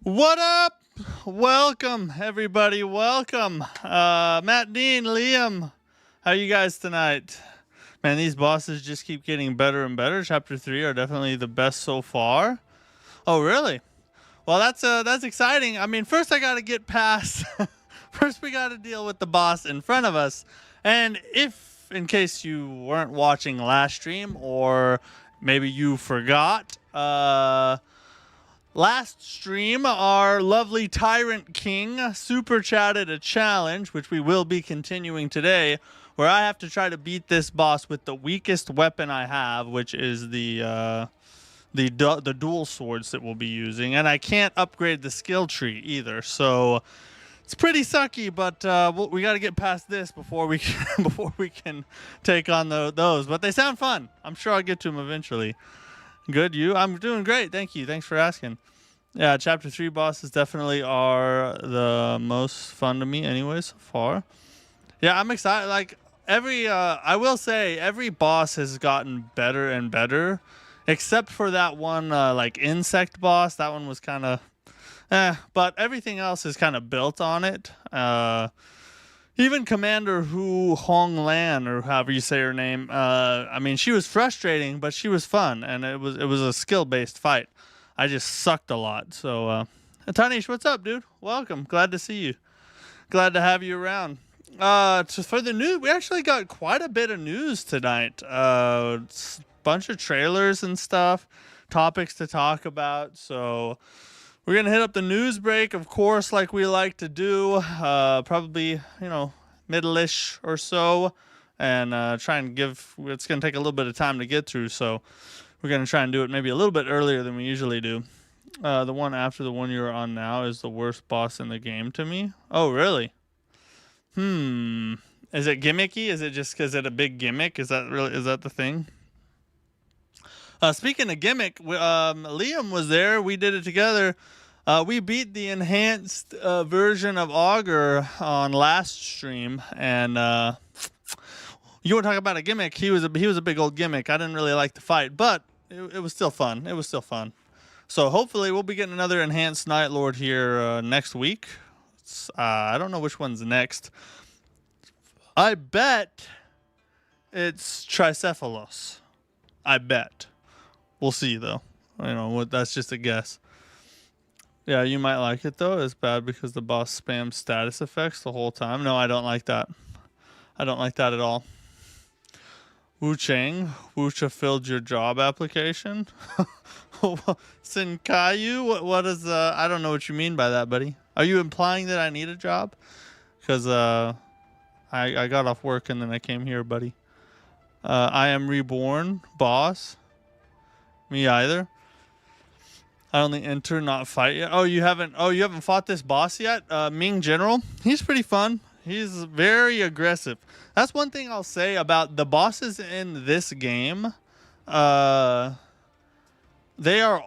What up? Welcome, everybody. Welcome. Matt, Dean, Liam. How you guys tonight? Man, these bosses just keep getting better and better. Chapter 3 are definitely the best so far. Oh, really? Well, that's exciting. I mean, first I got to get past... first we got to deal with the boss in front of us. And if, in case you weren't watching last stream or maybe you forgot, last stream, our lovely Tyrant King super chatted a challenge, which we will be continuing today, where I have to try to beat this boss with the weakest weapon I have, which is the dual swords that we'll be using, and I can't upgrade the skill tree either. So it's pretty sucky, but we got to get past this before we can, before we can take on those. But they sound fun. I'm sure I'll get to them eventually. Good, you? I'm doing great. Thank you. Thanks for asking. Yeah, Chapter 3 bosses definitely are the most fun to me anyway so far. Yeah, I'm excited. Like, I will say, every boss has gotten better and better. Except for that one, like, insect boss. That one was kind of... but everything else is kind of built on it. Even Commander Hong Lan, or however you say her name, I mean, she was frustrating, but she was fun, and it was a skill-based fight. I just sucked a lot. So, Tanish, what's up, dude? Welcome. Glad to see you. Glad to have you around. For the news, we actually got quite a bit of news tonight. Bunch of trailers and stuff, topics to talk about. So we're going to hit up the news break, of course, like we like to do, probably, middle-ish or so, and try and it's going to take a little bit of time to get through, so we're going to try and do it maybe a little bit earlier than we usually do. The one after the one you're on now is the worst boss in the game to me. Oh, really? Is it gimmicky? Is it a big gimmick? Is that the thing? Speaking of gimmick, Liam was there. We did it together. We beat the enhanced version of Augur on last stream, and you want to talk about a gimmick? He was a big old gimmick. I didn't really like the fight, but it was still fun. It was still fun. So hopefully we'll be getting another enhanced Night Lord here next week. I don't know which one's next. I bet it's Tricephalos. I bet. We'll see, though. That's just a guess. Yeah, you might like it, though. It's bad because the boss spams status effects the whole time. No, I don't like that. I don't like that at all. Wucha filled your job application? Sinkayu? What is, I don't know what you mean by that, buddy. Are you implying that I need a job? Because, I got off work and then I came here, buddy. I am reborn, boss. Me either. I only enter, not fight yet. Oh, you haven't fought this boss yet? Ming General? He's pretty fun. He's very aggressive. That's one thing I'll say about the bosses in this game. They are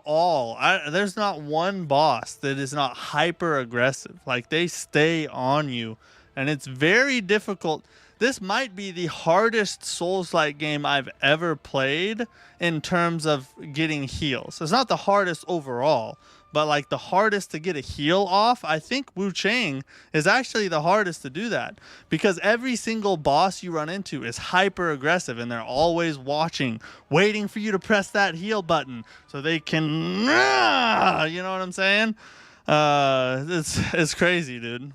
all... there's not one boss that is not hyper aggressive. Like, they stay on you. And it's very difficult. This might be the hardest Souls-like game I've ever played in terms of getting heals. It's not the hardest overall, but like the hardest to get a heal off. I think Wuchang is actually the hardest to do that because every single boss you run into is hyper aggressive and they're always watching, waiting for you to press that heal button so they can, you know what I'm saying? It's crazy, dude.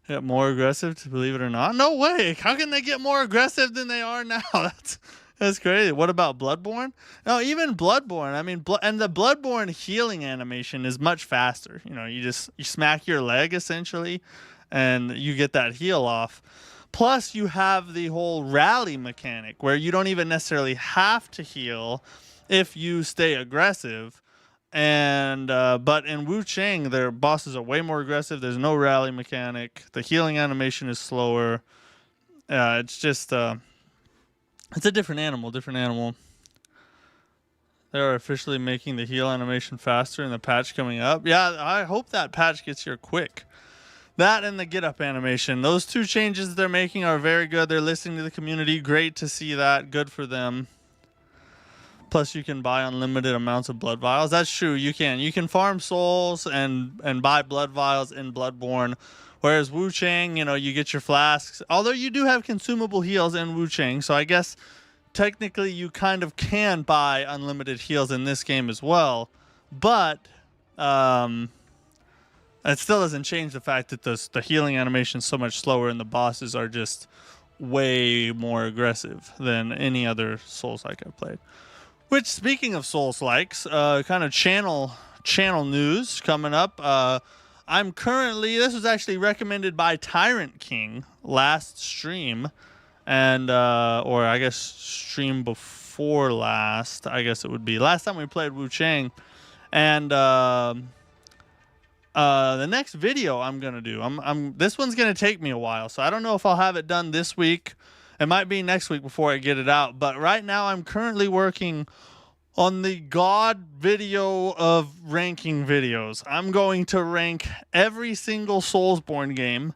Get more aggressive, believe it or not. No way. How can they get more aggressive than they are now? That's crazy. What about Bloodborne? No, even Bloodborne. I mean, and the Bloodborne healing animation is much faster. You smack your leg essentially, and you get that heal off. Plus, you have the whole rally mechanic where you don't even necessarily have to heal if you stay aggressive. And but in Wuchang, their bosses are way more aggressive. There's no rally mechanic. The healing animation is slower. It's just it's a different animal. They are officially making the heal animation faster in the patch coming up. Yeah, I hope that patch gets here quick. That and the get up animation. Those two changes they're making are very good. They're listening to the community. Great to see that. Good for them. Plus, you can buy unlimited amounts of blood vials. That's true. You can. You can farm souls and buy blood vials in Bloodborne. Whereas Wuchang, you know, you get your flasks. Although you do have consumable heals in Wuchang, so I guess technically you kind of can buy unlimited heals in this game as well. But it still doesn't change the fact that the healing animation is so much slower and the bosses are just way more aggressive than any other Souls-like I've played. Which, speaking of Souls-likes, kind of channel news coming up. I'm currently, this was actually recommended by Tyrant King last stream, and or I guess stream before last. I guess it would be last time we played Wuchang, and the next video I'm gonna do, this one's gonna take me a while, so I don't know if I'll have it done this week. It might be next week before I get it out, but right now I'm currently working on the God video of ranking videos. I'm going to rank every single Soulsborne game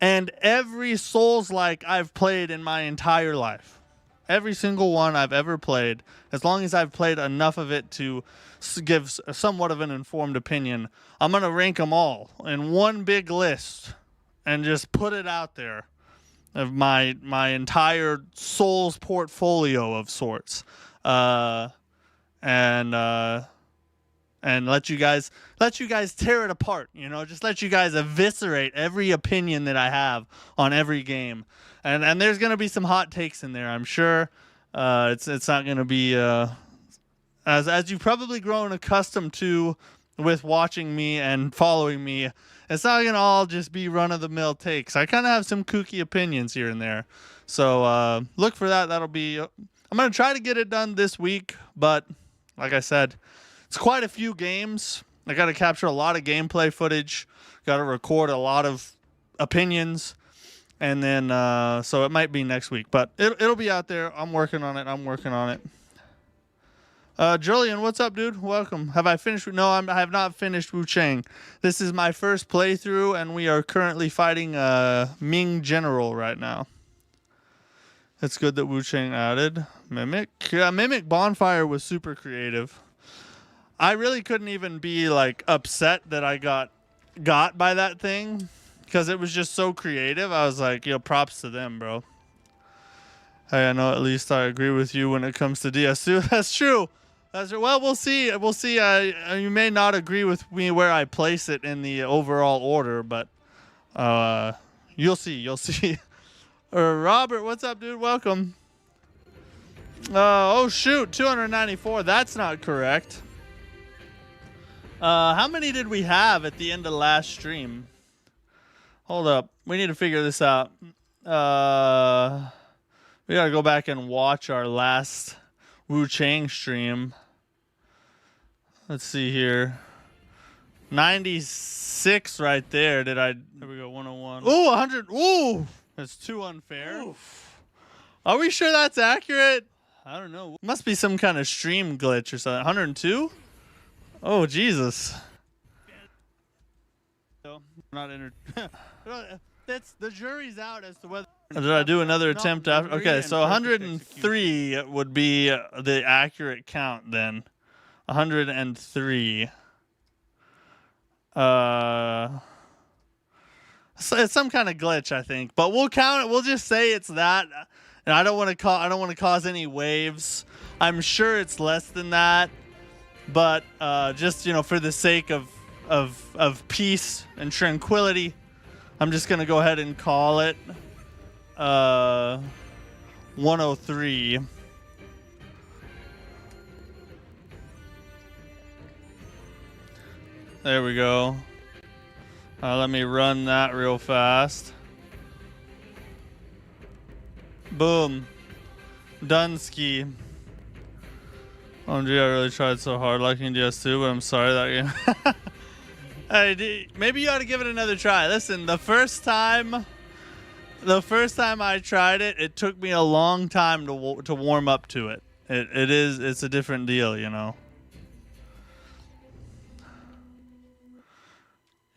and every Souls-like I've played in my entire life. Every single one I've ever played, as long as I've played enough of it to give somewhat of an informed opinion, I'm going to rank them all in one big list and just put it out there of my entire Souls portfolio of sorts. And let you guys tear it apart, you know, just let you guys eviscerate every opinion that I have on every game. And there's going to be some hot takes in there, I'm sure. It's not going to be as you've probably grown accustomed to with watching me and following me. It's not going to all just be run-of-the-mill takes. I kind of have some kooky opinions here and there. So look for that. That'll be... I'm going to try to get it done this week, but like I said, it's quite a few games. I got to capture a lot of gameplay footage. Got to record a lot of opinions. And then, so it might be next week. But it'll be out there. I'm working on it. Julian, what's up, dude? Welcome. Have I finished? No, I have not finished Wuchang. This is my first playthrough, and we are currently fighting Ming General right now. It's good that Wuchang added Mimic. Yeah, Mimic Bonfire was super creative. I really couldn't even be like upset that I got by that thing because it was just so creative. I was like, yo, props to them, bro. Hey, I know at least I agree with you when it comes to DS2. That's true. Well, we'll see. We'll see. You may not agree with me where I place it in the overall order, but you'll see. You'll see. Robert, what's up, dude? Welcome. Oh, shoot. 294. That's not correct. How many did we have at the end of last stream? Hold up. We need to figure this out. We got to go back and watch our last Wuchang stream. Let's see here. 96 right there. There we go. 101. Ooh, 100. Ooh. That's too unfair. Oof. Are we sure that's accurate? I don't know. Must be some kind of stream glitch or something. 102? Oh, Jesus. Not that's the jury's out as to whether. Did I do another attempt after? Okay, so 103 would be the accurate count then. 103. So it's some kind of glitch, I think, but we'll count it. We'll just say it's that, and I don't want to cause any waves. I'm sure it's less than that, but just for the sake of peace and tranquility, I'm just gonna go ahead and call it 103. There we go. Let me run that real fast. Boom. Dunsky. OMG, I really tried so hard liking DS2, but I'm sorry that game. Hey, maybe you ought to give it another try. Listen, the first time I tried it, it took me a long time to warm up to it. It's a different deal, you know.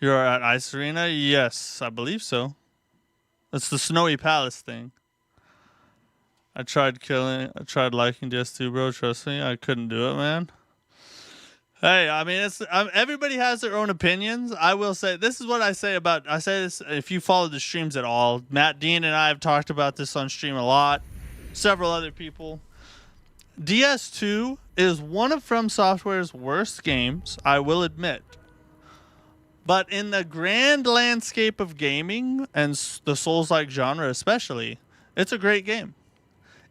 You're at Ice Arena? Yes, I believe so. It's the Snowy Palace thing. I tried liking DS2, bro. Trust me, I couldn't do it, man. Hey, I mean, everybody has their own opinions. I will say, this is what I say this, if you follow the streams at all, Matt, Dean, and I have talked about this on stream a lot. Several other people. DS2 is one of From Software's worst games, I will admit. But in the grand landscape of gaming, and the Souls-like genre especially, it's a great game.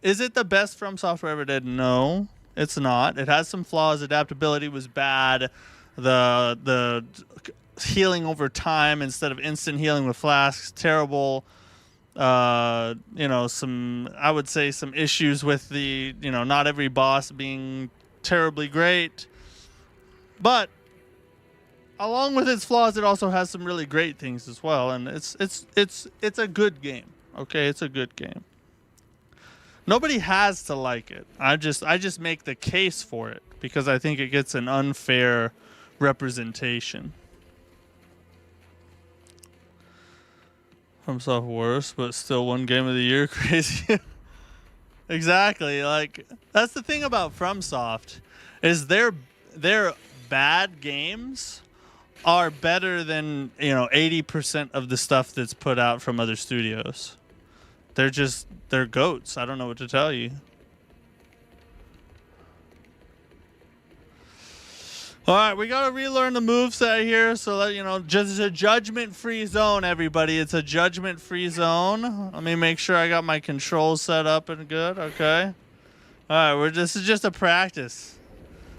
Is it the best From Software ever did? No. It's not. It has some flaws. Adaptability was bad. The healing over time instead of instant healing with flasks, terrible. I would say some issues with the, not every boss being terribly great. But along with its flaws, it also has some really great things as well, and it's a good game. Okay, it's a good game. Nobody has to like it. I just make the case for it because I think it gets an unfair representation. From Soft worse, but still one game of the year. Crazy. Exactly. Like, that's the thing about FromSoft, is their bad games are better than 80% of the stuff that's put out from other studios. They're goats. I don't know what to tell you. All right, we got to relearn the moveset here. So that, just a judgment-free zone, everybody. It's a judgment-free zone. Let me make sure I got my controls set up and good. Okay. All right, this is just a practice.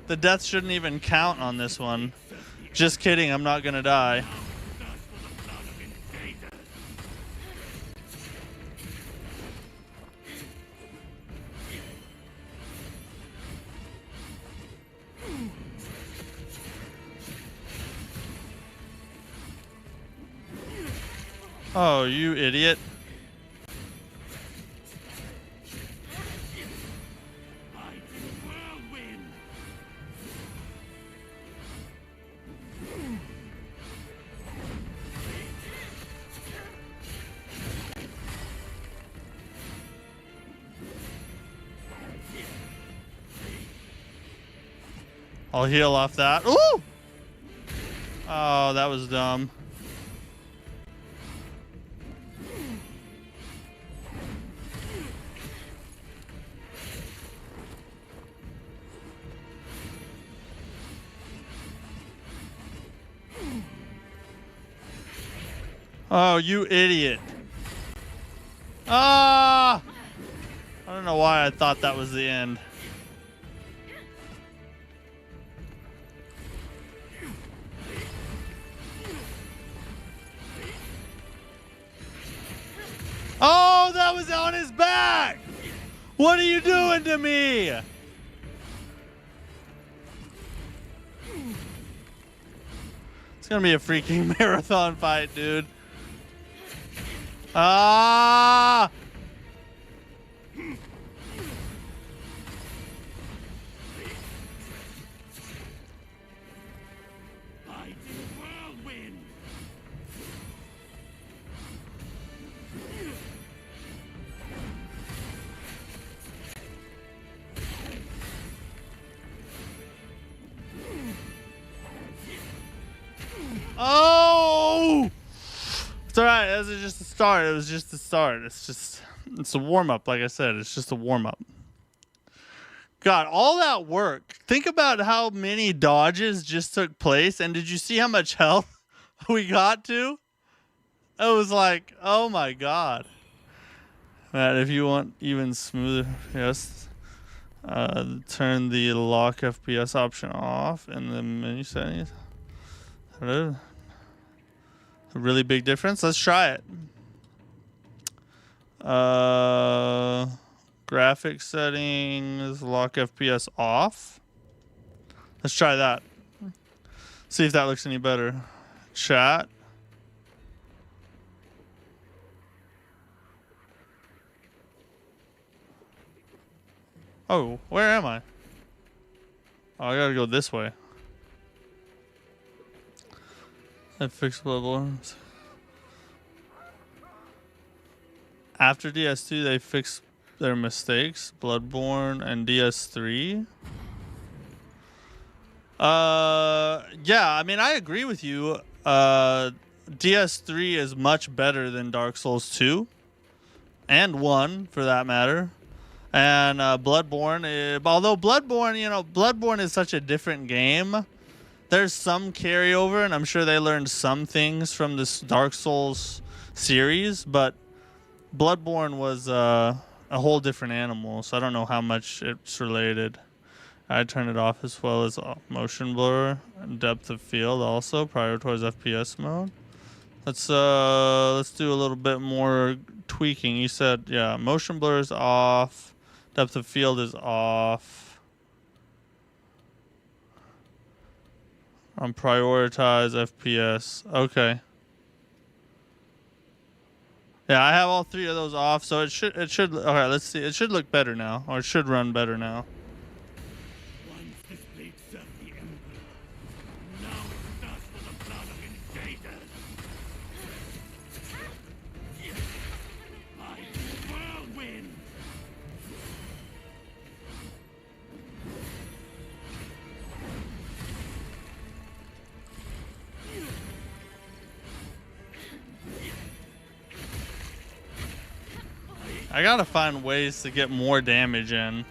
The death shouldn't even count on this one. Just kidding. I'm not going to die. Oh, you idiot. I'll heal off that. Ooh! Oh, that was dumb. Oh, you idiot. Ah! I don't know why I thought that was the end. Oh, that was on his back! What are you doing to me? It's gonna be a freaking marathon fight, dude. Ah! Oh! It's alright, that was just a start. It was just a start. It's a warm-up, like I said. It's just a warm-up. God, all that work. Think about how many dodges just took place, and did you see how much health we got to? It was like, oh my god. Matt, if you want even smoother, yes, turn the lock FPS option off in the menu settings. Hello? A really big difference. Let's try it. Graphics settings, lock FPS off. Let's try that. See if that looks any better. Chat. Oh, where am I? Oh, I gotta go this way. Fix problems. After DS2, they fixed their mistakes. Bloodborne and DS3. Yeah, I mean, I agree with you. DS3 is much better than Dark Souls 2 and 1 for that matter. And Bloodborne, although Bloodborne, you know, Bloodborne is such a different game. There's some carryover, and I'm sure they learned some things from this Dark Souls series, but Bloodborne was a whole different animal, so I don't know how much it's related. I turn it off as well as motion blur and depth of field also, prioritize FPS mode. Let's do a little bit more tweaking. You said, yeah, motion blur is off, depth of field is off. On prioritize FPS. Okay. Yeah, I have all three of those off, so it should okay, let's see. It should look better now, or it should run better now. Once this blade served the Emperor, now it thirsts for the blood of invaders. By whirlwind. I gotta find ways to get more damage in.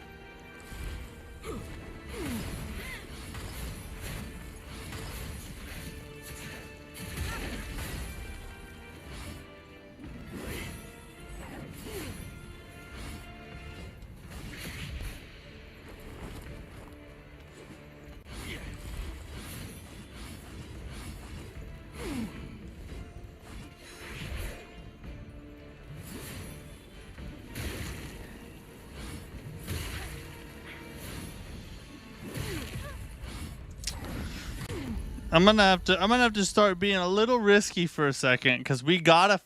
I'm gonna have to start being a little risky for a second, because we have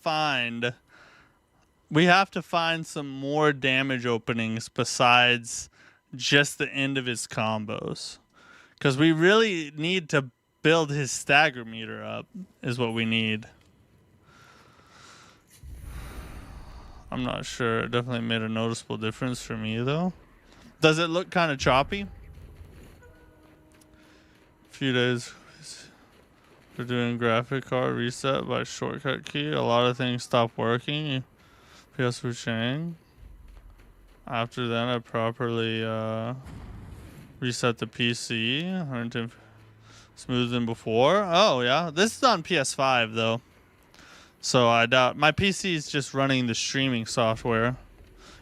to find some more damage openings besides just the end of his combos, because we really need to build his stagger meter up is what we need. I'm not sure. It definitely made a noticeable difference for me though. Does it look kind of choppy? A few days. We're doing graphic card reset by shortcut key. A lot of things stopped working. PS Wuchang. After then, I properly reset the PC. 110 smoother than before. Oh yeah, this is on PS5 though, so I doubt my PC is just running the streaming software.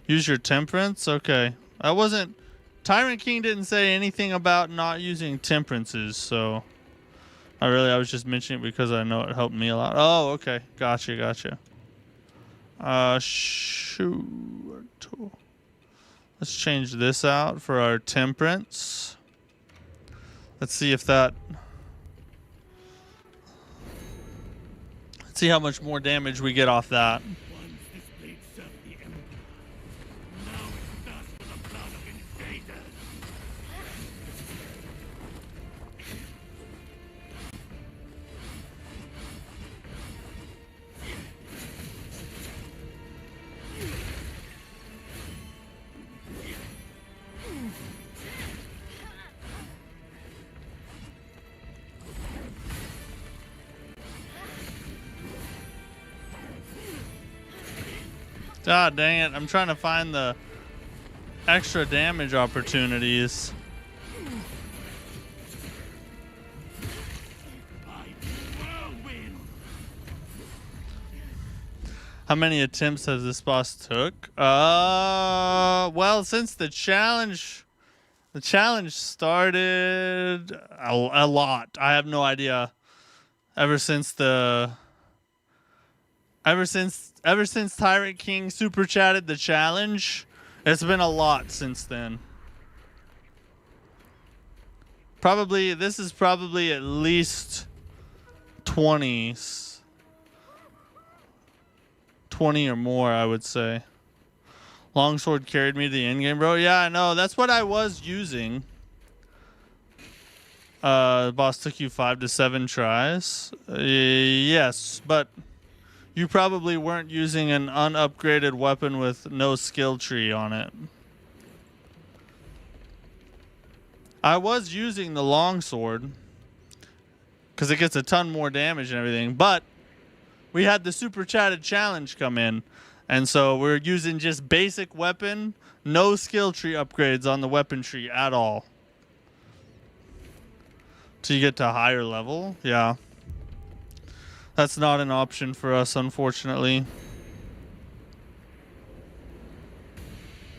Use your temperance. Okay, I wasn't. Tyrant King didn't say anything about not using temperances, so. I was just mentioning it because I know it helped me a lot. Oh, okay. Gotcha. Shoot. Let's change this out for our temperance. Let's see if that... Let's see how much more damage we get off that. God dang it, I'm trying to find the extra damage opportunities. How many attempts has this boss took? Well, since the challenge started, a lot. I have no idea. Ever since Tyrant King super chatted the challenge, it's been a lot since then. This is probably at least 20 or more, I would say. Longsword carried me to the endgame, bro. Yeah, I know. That's what I was using. The boss took you 5 to 7 tries. Yes, but You probably weren't using an unupgraded weapon with no skill tree on it. I was using the longsword because it gets a ton more damage and everything, but we had the super chatted challenge come in, and so we're using just basic weapon, no skill tree upgrades on the weapon tree at all. Till you get to a higher level? Yeah. That's not an option for us, unfortunately.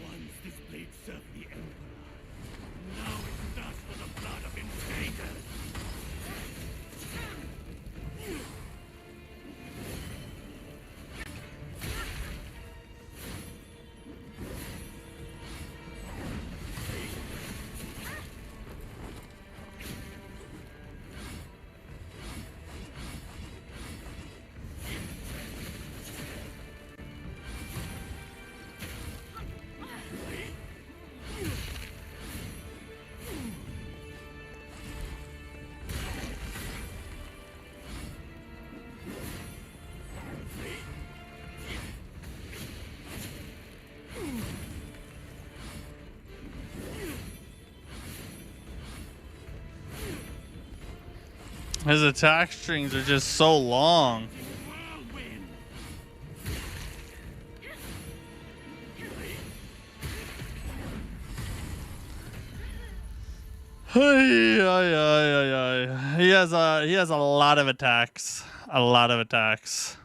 Once this blade served the Emperor. Now it does for the blood of invaders. His attack strings are just so long. Whirlwind. He has a lot of attacks. A lot of attacks.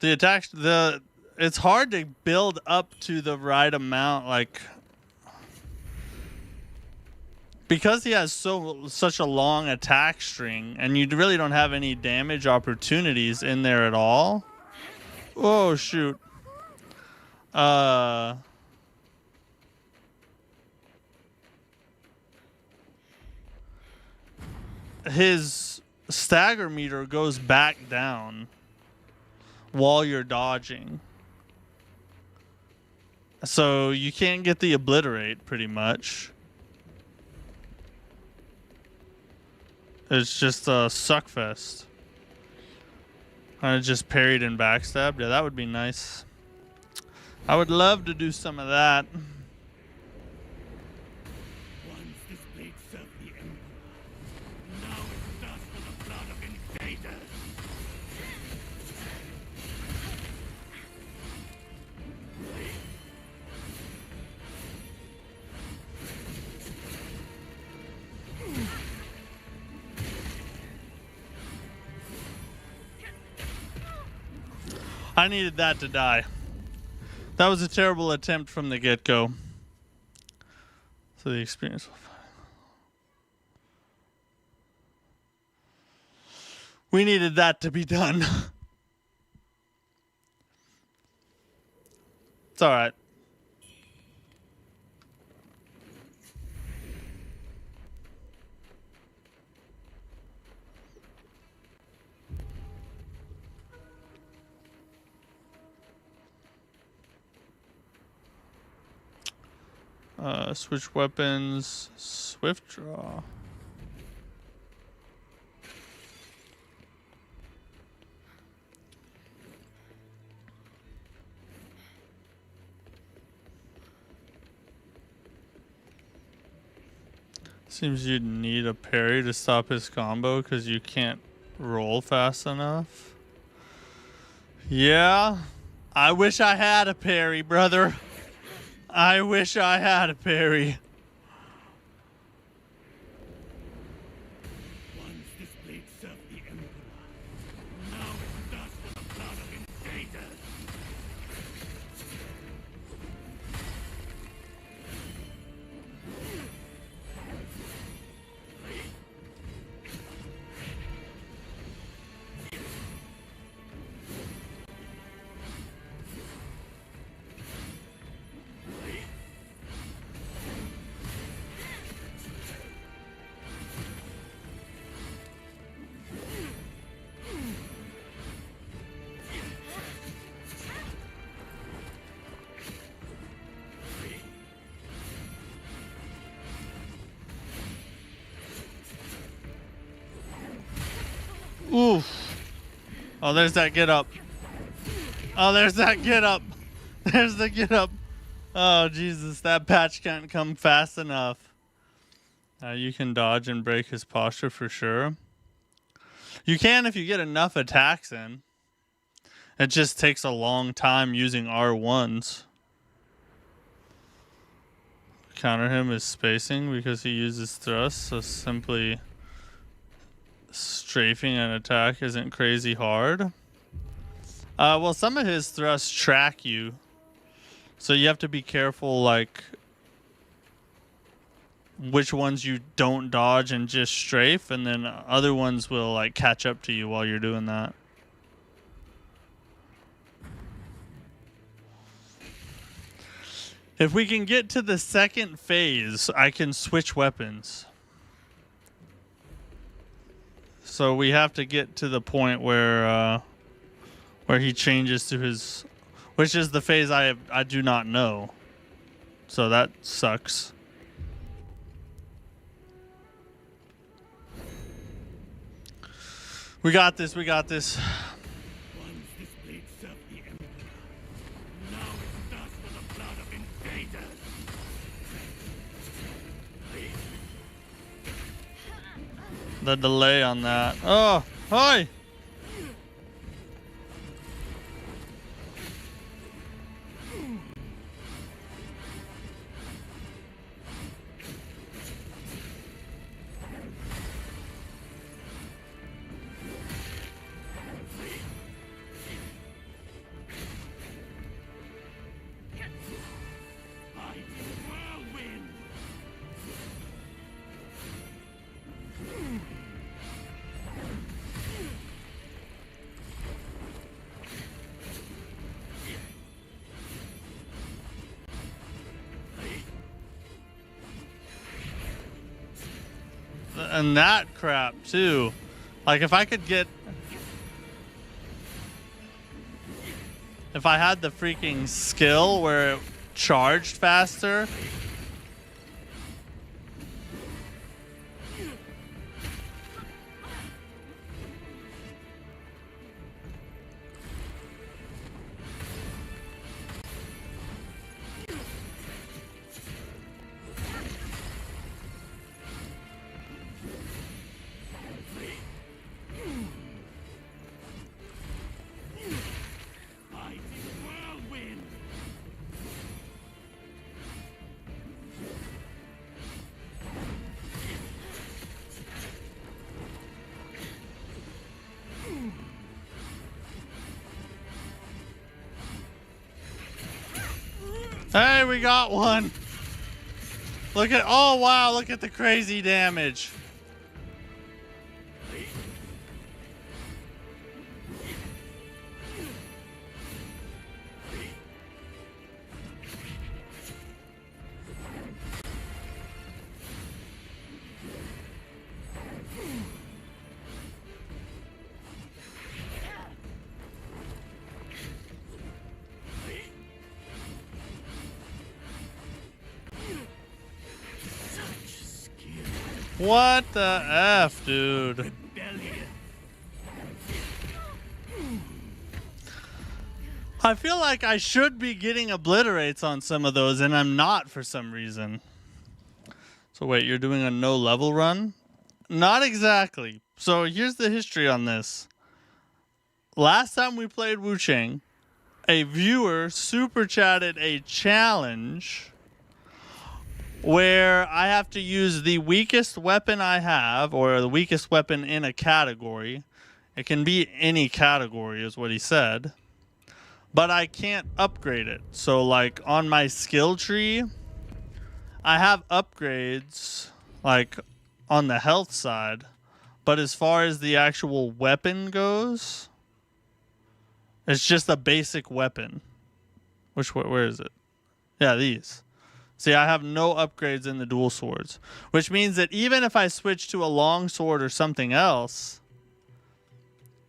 The attacks, it's hard to build up to the right amount, like, because he has such a long attack string, and you really don't have any damage opportunities in there at all. Oh shoot. His stagger meter goes back down while you're dodging. So you can't get the obliterate pretty much. It's just a suckfest. I just parried and backstabbed. Yeah, that would be nice. I would love to do some of that. Once this blade served the Emperor. Now it does for the blood of invaders. I needed that to die. That was a terrible attempt from the get-go. So the experience will find. We needed that to be done. It's all right. Switch weapons, swift draw. Seems you'd need a parry to stop his combo because you can't roll fast enough. Yeah, I wish I had a parry, brother. I wish I had a parry. Once this blade served the Emperor. Now it does for the blood of invaders. Oof. Oh, there's that get up. Oh, there's that get up. There's the get up. Oh, Jesus. That patch can't come fast enough. You can dodge and break his posture for sure. You can if you get enough attacks in. It just takes a long time using R1s. Counter him is spacing because he uses thrust, so simply strafing an attack isn't crazy hard. Well, some of his thrusts track you, so you have to be careful, like, which ones you don't dodge and just strafe, and then other ones will, like, catch up to you while you're doing that. If we can get to the second phase, I can switch weapons. So we have to get to the point where he changes to his, which is the phase I do not know. So that sucks. We got this. We got this. Once this blade served the Emperor, now it does for the blood of invaders. The delay on that. Oh, hi. Whirlwind. And that crap too. Like if I could get, if I had the freaking skill where it charged faster. Whirlwind. Hey, we got one. Look at, oh wow, look at the crazy damage. What the F, dude? Rebellion. I feel like I should be getting obliterates on some of those, and I'm not for some reason. So wait, you're doing a no level run? Not exactly. So here's the history on this. Last time we played Wuchang, a viewer super chatted a challenge where I have to use the weakest weapon I have, or the weakest weapon in a category. It can be any category is what he said. But I can't upgrade it. So like on my skill tree, I have upgrades like on the health side. But as far as the actual weapon goes, it's just a basic weapon. Where is it? Yeah, these. See, I have no upgrades in the dual swords, which means that even if I switch to a long sword or something else,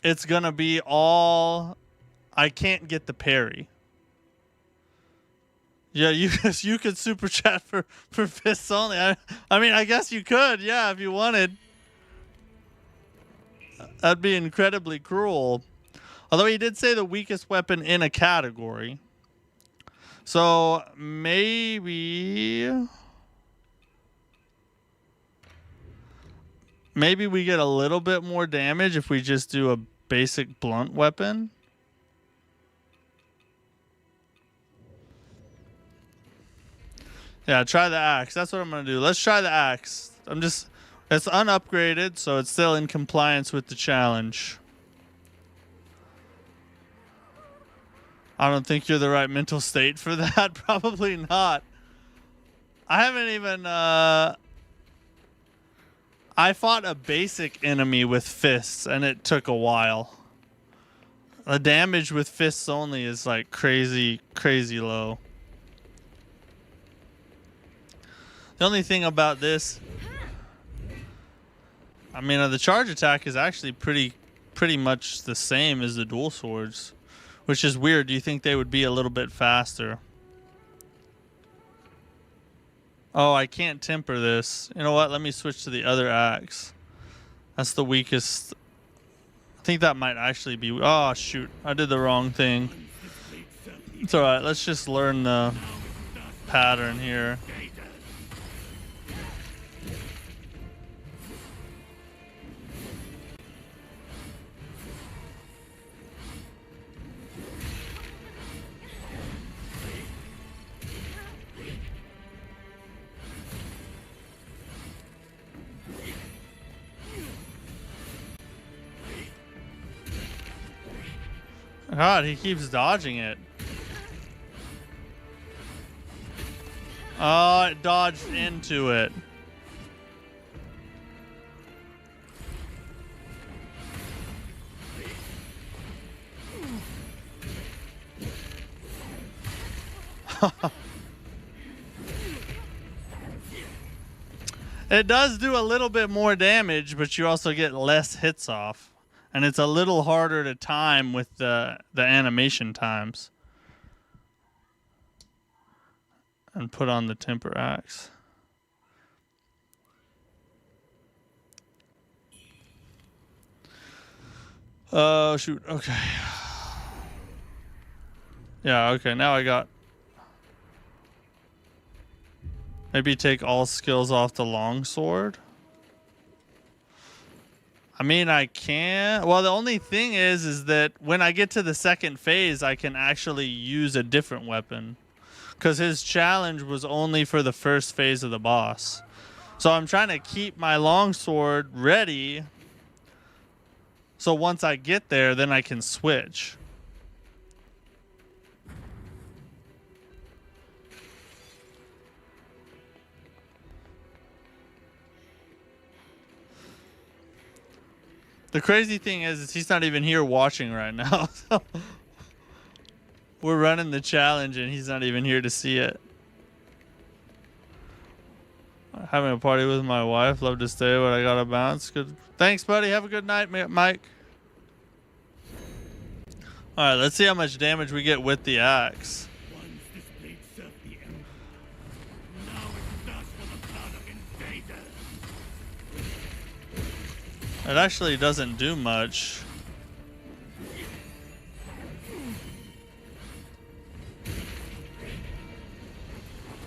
it's going to be all, I can't get the parry. Yeah, you could super chat for fists only. I mean, I guess you could, yeah, if you wanted. That'd be incredibly cruel. Although he did say the weakest weapon in a category. So maybe we get a little bit more damage if we just do a basic blunt weapon. Yeah, try the axe. That's what I'm going to do. Let's try the axe. It's unupgraded, so it's still in compliance with the challenge. I don't think you're the right mental state for that. Probably not. I haven't even, I fought a basic enemy with fists, and it took a while. The damage with fists only is like crazy, crazy low. The only thing about this, I mean, the charge attack is actually pretty much the same as the dual swords, which is weird. Do you think they would be a little bit faster? Oh, I can't temper this. You know what? Let me switch to the other axe. That's the weakest. I think that might actually be... Oh, shoot. I did the wrong thing. It's alright. Let's just learn the pattern here. God, he keeps dodging it. Oh, it dodged into it. It does do a little bit more damage, but you also get less hits off. And it's a little harder to time with the animation times. And put on the temper axe. Oh, shoot. Okay. Yeah, okay. Now I got... Maybe take all skills off the longsword. I mean, I can. Well, the only thing is that when I get to the second phase, I can actually use a different weapon. Because his challenge was only for the first phase of the boss. So I'm trying to keep my longsword ready. So once I get there, then I can switch. The crazy thing is he's not even here watching right now. So we're running the challenge and he's not even here to see it. Having a party with my wife. Love to stay, but I gotta bounce. Good. Thanks, buddy. Have a good night, Mike. Alright, let's see how much damage we get with the axe. Once this blade served the Emperor. Now it does for the blood of invaders. It actually doesn't do much.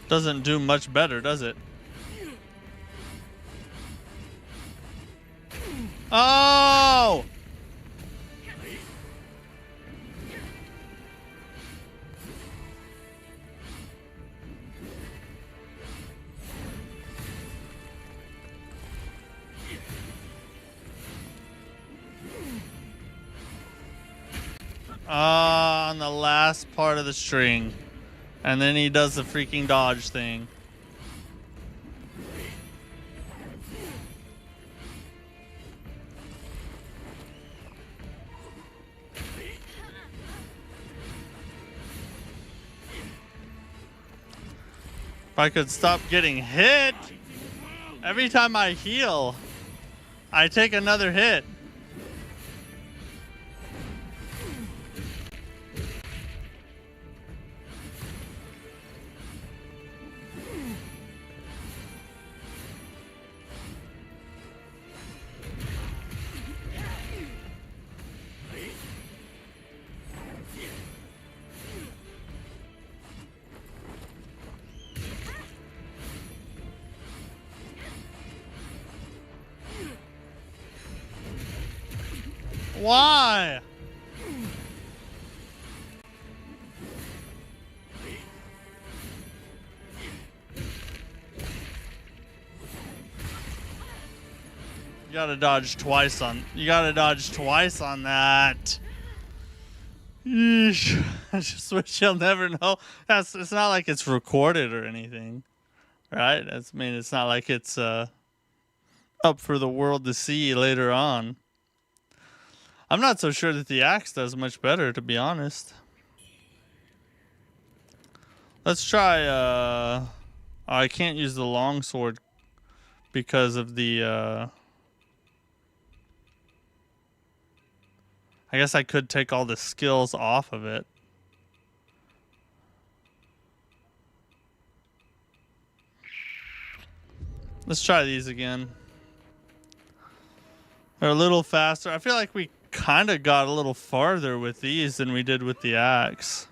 Doesn't do much better, does it? Oh! On the last part of the string. And then he does the freaking dodge thing. If I could stop getting hit. Every time I heal, I take another hit. Why? You gotta dodge twice on. You gotta dodge twice on that. Yeesh. I just wish you'll never know. It's not like it's recorded or anything, right? I mean, it's not like it's up for the world to see later on. I'm not so sure that the axe does much better, to be honest. Let's try. Oh, I can't use the longsword because of the. I guess I could take all the skills off of it. Let's try these again. They're a little faster. I feel like we kind of got a little farther with these than we did with the axe.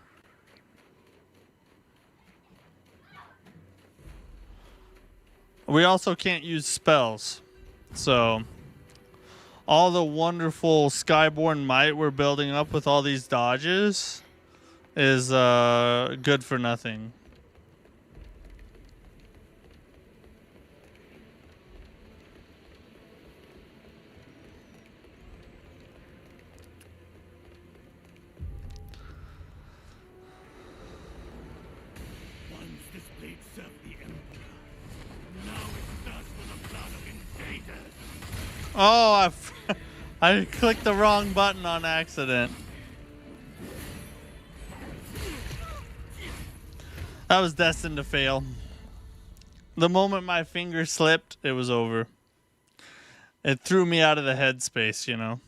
We also can't use spells. So all the wonderful Skyborn might we're building up with all these dodges is good for nothing. Once this blade served the Emperor. Now it does for the blood of invaders. Oh, I clicked the wrong button on accident. That was destined to fail. The moment my finger slipped, it was over. It threw me out of the headspace, you know.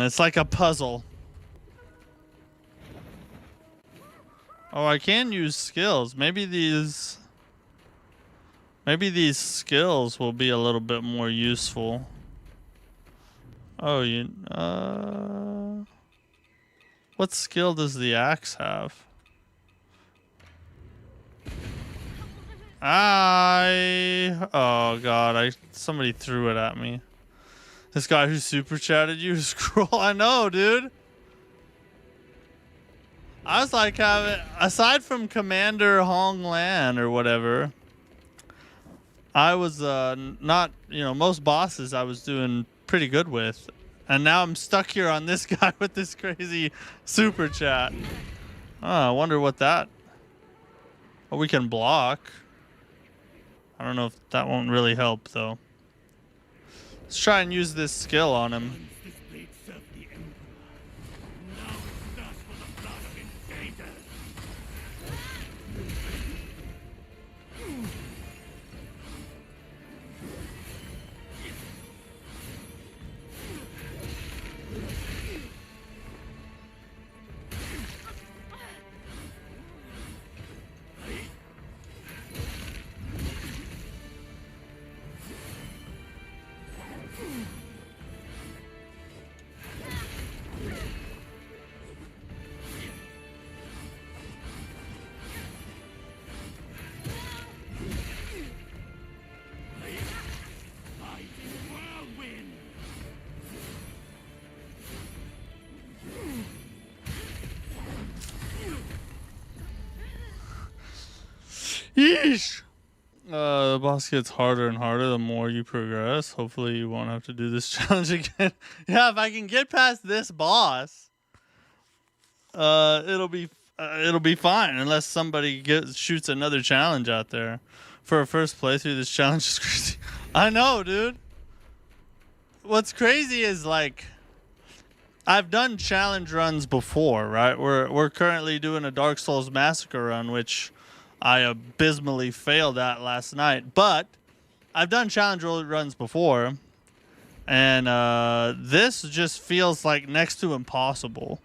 It's like a puzzle. Oh, I can use skills. Maybe these skills will be a little bit more useful. Oh, what skill does the axe have? Oh god, somebody threw it at me. This guy who super chatted you, scroll. I know, dude. I was like, aside from Commander Hong Lan or whatever, I was not, most bosses I was doing pretty good with. And now I'm stuck here on this guy with this crazy super chat. Oh, I wonder what that. Oh, we can block. I don't know if that won't really help, though. Let's try and use this skill on him. Once this blade served the Emperor. Now it does for the blood of invaders. Yeesh! The boss gets harder and harder the more you progress. Hopefully you won't have to do this challenge again. Yeah, if I can get past this boss, it'll be fine. Unless somebody shoots another challenge out there. For a first playthrough, this challenge is crazy. I know, dude. What's crazy is, like, I've done challenge runs before, right? We're currently doing a Dark Souls Massacre run, which I abysmally failed at last night. But I've done challenge runs before, and this just feels like next to impossible.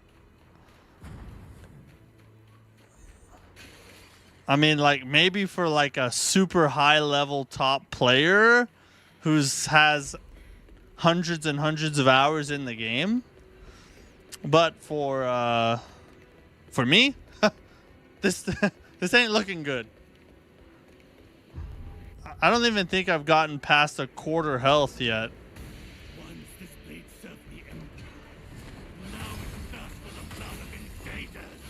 I mean, like, maybe for like a super high level top player who's has hundreds and hundreds of hours in the game. But for me, this this ain't looking good. I don't even think I've gotten past a quarter health yet. Once this blade served the Emperor. Now it thirsts for the blood of invaders.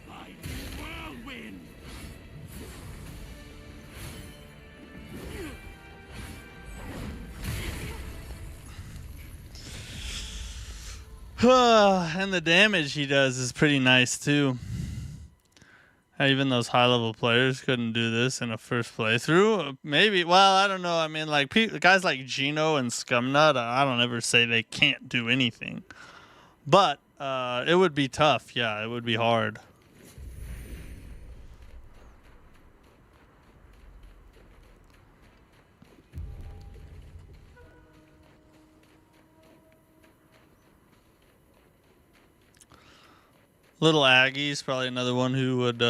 By whirlwind. And the damage he does is pretty nice too. Even those high level players couldn't do this in a first playthrough. Maybe, well, I don't know. I mean, like guys like Gino and Scumnut, I don't ever say they can't do anything. But it would be tough. Yeah, it would be hard. Little Aggie's probably another one who would,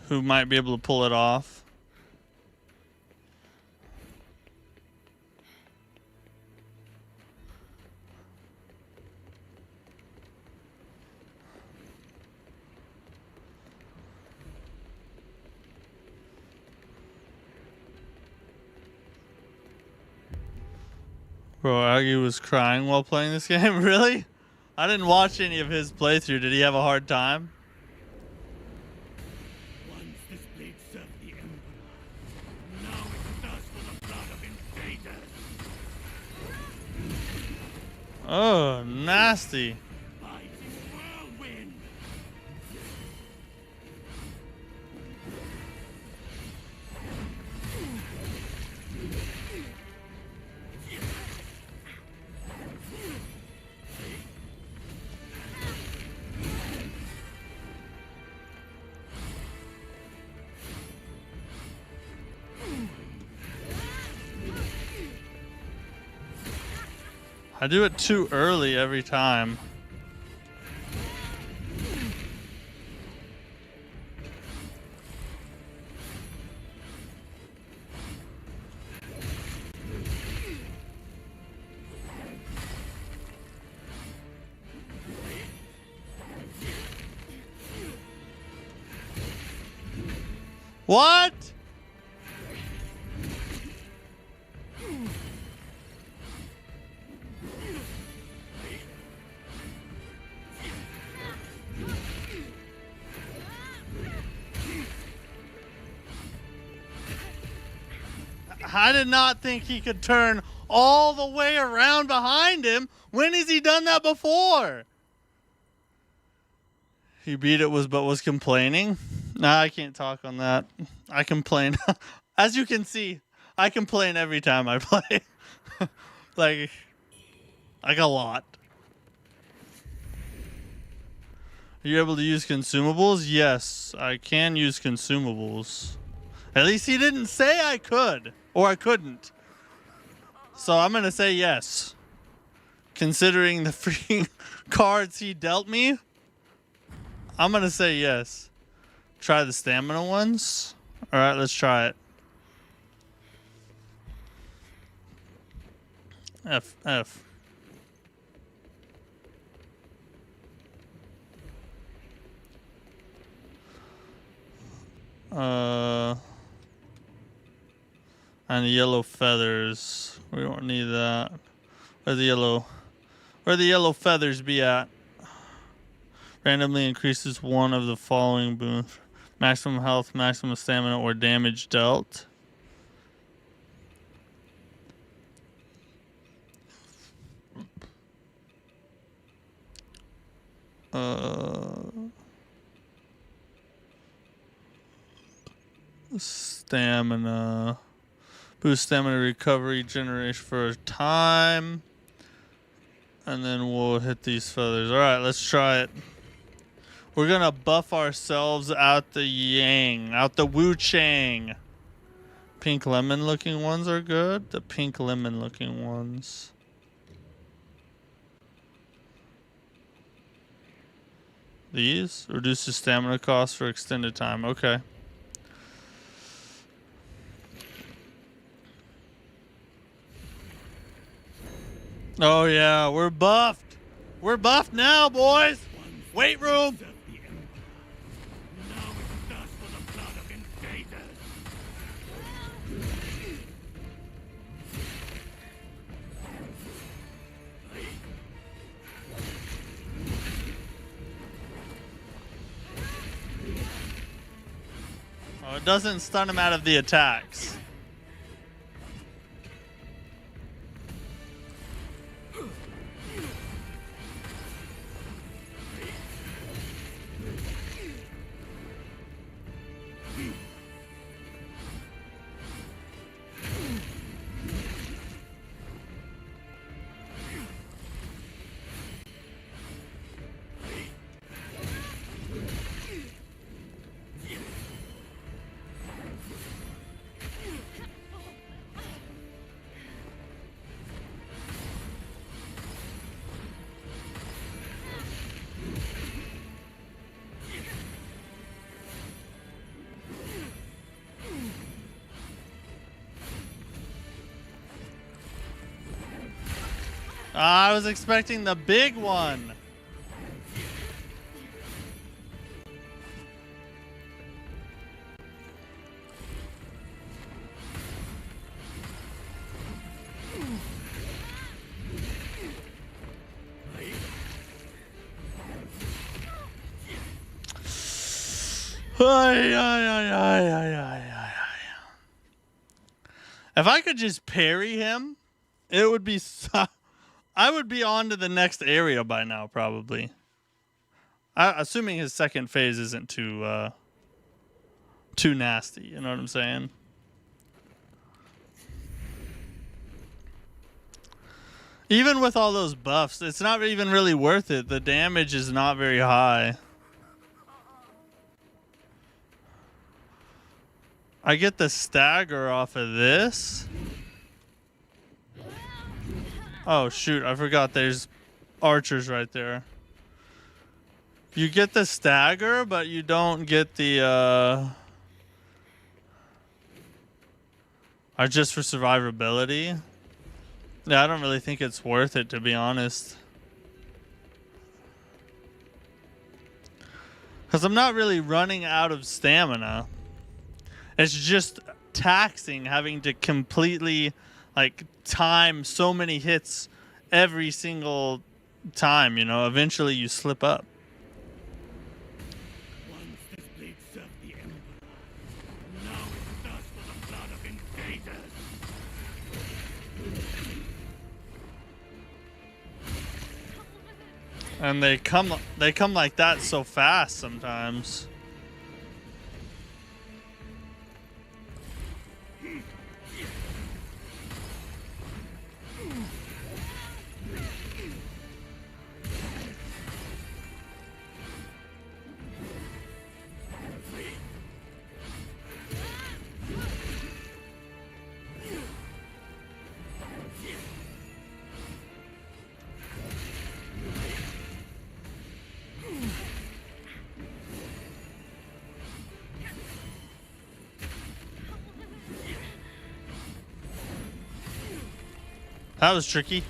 who might be able to pull it off. Bro, Aggie was crying while playing this game? Really? I didn't watch any of his playthrough. Did he have a hard time? Once this blade served the Emperor. Now it thirsts for the blood of invaders. Oh, nasty. By whirlwind. I do it too early every time. What? I did not think he could turn all the way around behind him. When has he done that before? He beat it but was complaining. Nah, I can't talk on that. I complain. As you can see, I complain every time I play. like a lot. Are you able to use consumables? Yes, I can use consumables. At least he didn't say I could. Or I couldn't. So I'm going to say yes. Considering the freaking cards he dealt me, I'm going to say yes. Try the stamina ones. Alright, let's try it. F. And the yellow feathers. We don't need that. Where the yellow feathers be at? Randomly increases one of the following boons: maximum health, maximum stamina, or damage dealt. Stamina. Boost stamina recovery generation for a time. And then we'll hit these feathers. Alright, let's try it. We're gonna buff ourselves out the yang. Out the Wuchang. pink lemon looking ones are good. The pink lemon looking ones. These reduces stamina cost for extended time. Okay. Oh yeah, we're buffed. We're buffed now, boys. Weight room. Oh, it doesn't stun him out of the attacks. I was expecting the big one. If I could just parry him, it would be so I would be on to the next area by now, probably. Assuming his second phase isn't too nasty, you know what I'm saying? Even with all those buffs, it's not even really worth it. The damage is not very high. I get the stagger off of this. Oh shoot, I forgot there's archers right there. You get the stagger, but you don't get the are just for survivability. Yeah, I don't really think it's worth it, to be honest. Because I'm not really running out of stamina. It's just taxing having to completely like time so many hits every single time, you know. Eventually you slip up. Once this blade served the Emperor. Now it does for the blood of invaders. And they come like that so fast sometimes. That was tricky.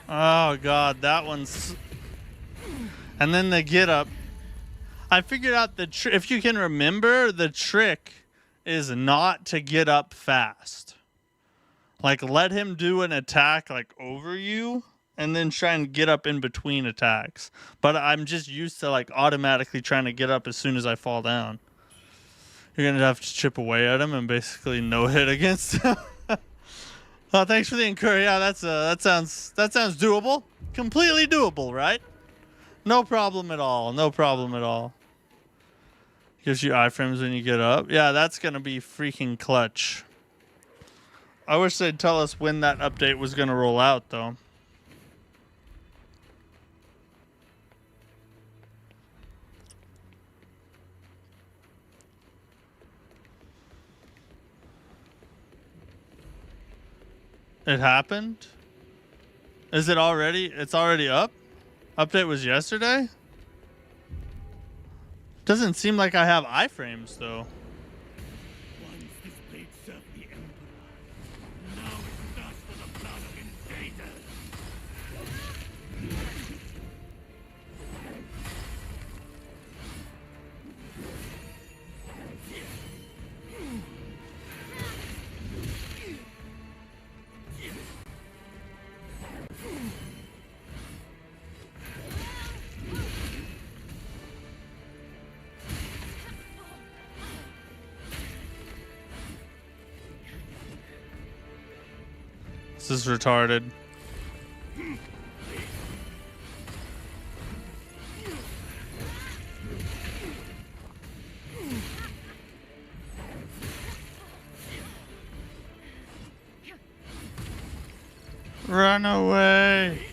Oh god, that one's... And then the get up. I figured out the trick. If you can remember, the trick is not to get up fast. Like, let him do an attack like over you, and then try and get up in between attacks. But I'm just used to like automatically trying to get up as soon as I fall down. You're gonna have to chip away at him and basically no hit against him. Oh, thanks for the inquiry. Yeah, that sounds doable. Completely doable, right? No problem at all. No problem at all. Gives you iframes when you get up. Yeah, that's gonna be freaking clutch. I wish they'd tell us when that update was going to roll out, though. It happened? Is it already? It's already up? Update was yesterday? Doesn't seem like I have iframes, though. Once this blade served the Emperor. Now it thirsts for the blood of invaders. This is retarded. Run away.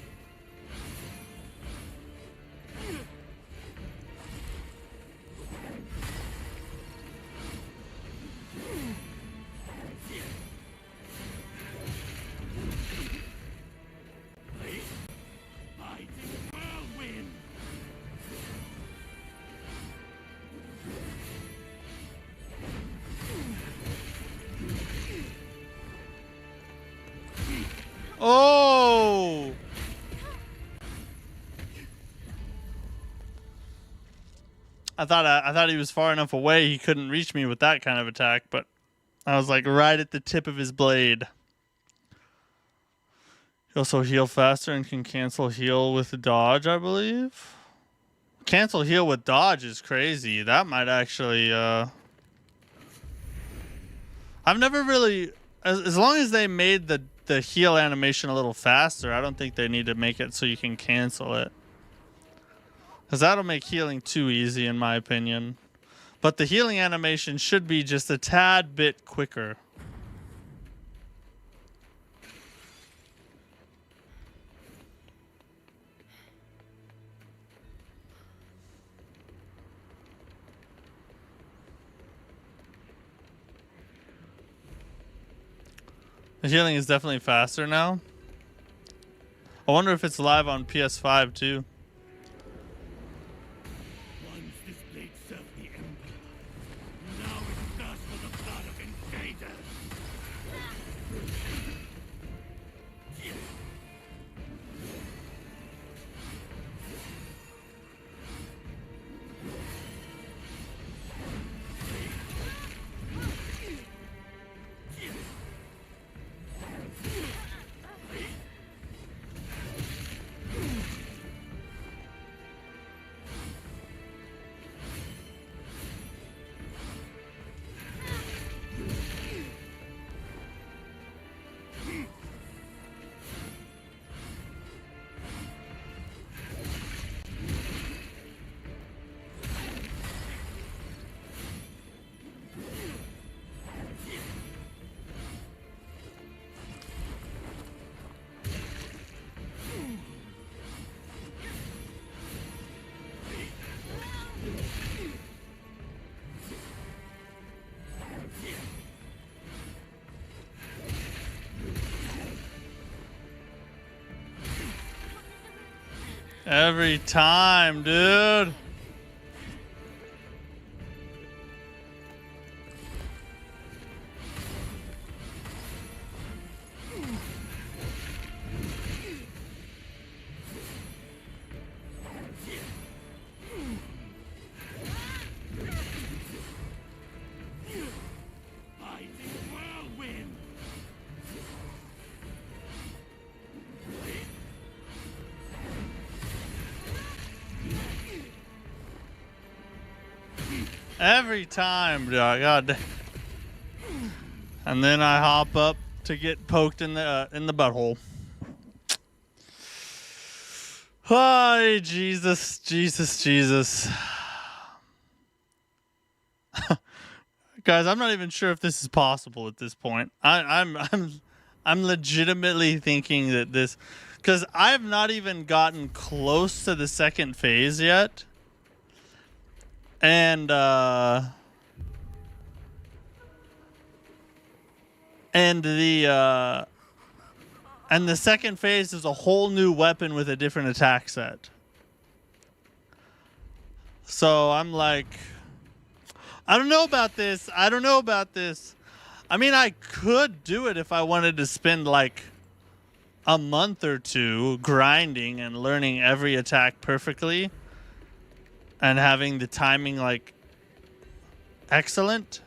Oh! I thought he was far enough away he couldn't reach me with that kind of attack, but I was like right at the tip of his blade. He also heal faster and can cancel heal with dodge, I believe. Cancel heal with dodge is crazy. That might actually I've never really, as long as they made the heal animation a little faster, I don't think they need to make it so you can cancel it. Because that'll make healing too easy, in my opinion. But the healing animation should be just a tad bit quicker. The healing is definitely faster now. I wonder if it's live on PS5 too. Once this blade served the Emperor. Now it thirsts for the blood of invaders. Every time, dude. Every time, dude. God damn. And then I hop up to get poked in the butthole. Hi, Jesus, Jesus, Jesus. Guys, I'm not even sure if this is possible at this point. I'm legitimately thinking that this, because I've not even gotten close to the second phase yet, and the second phase is a whole new weapon with a different attack set. So I'm like, I don't know about this. I don't know about this. I mean, I could do it if I wanted to spend like a month or two grinding and learning every attack perfectly and having the timing like excellent.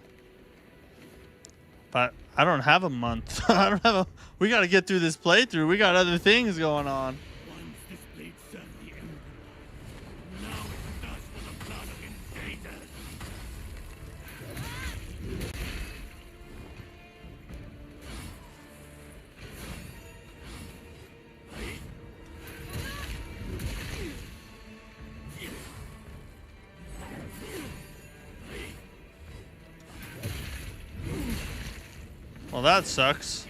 But I don't have a month. I don't have a. We got to get through this playthrough. We got other things going on. Once this blade served the Emperor, now it does for the blood of invaders. Well, that sucks.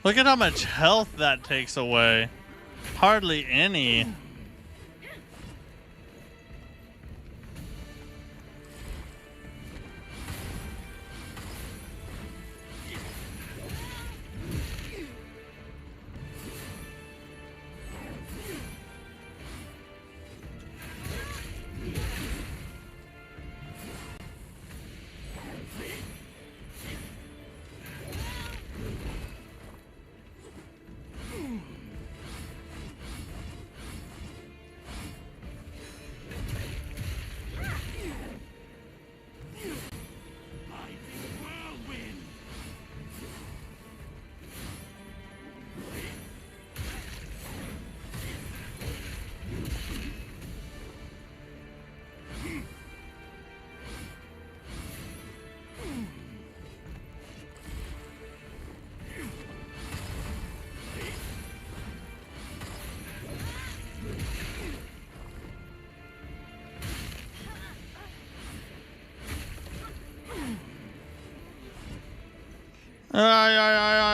Look at how much health that takes away. Hardly any.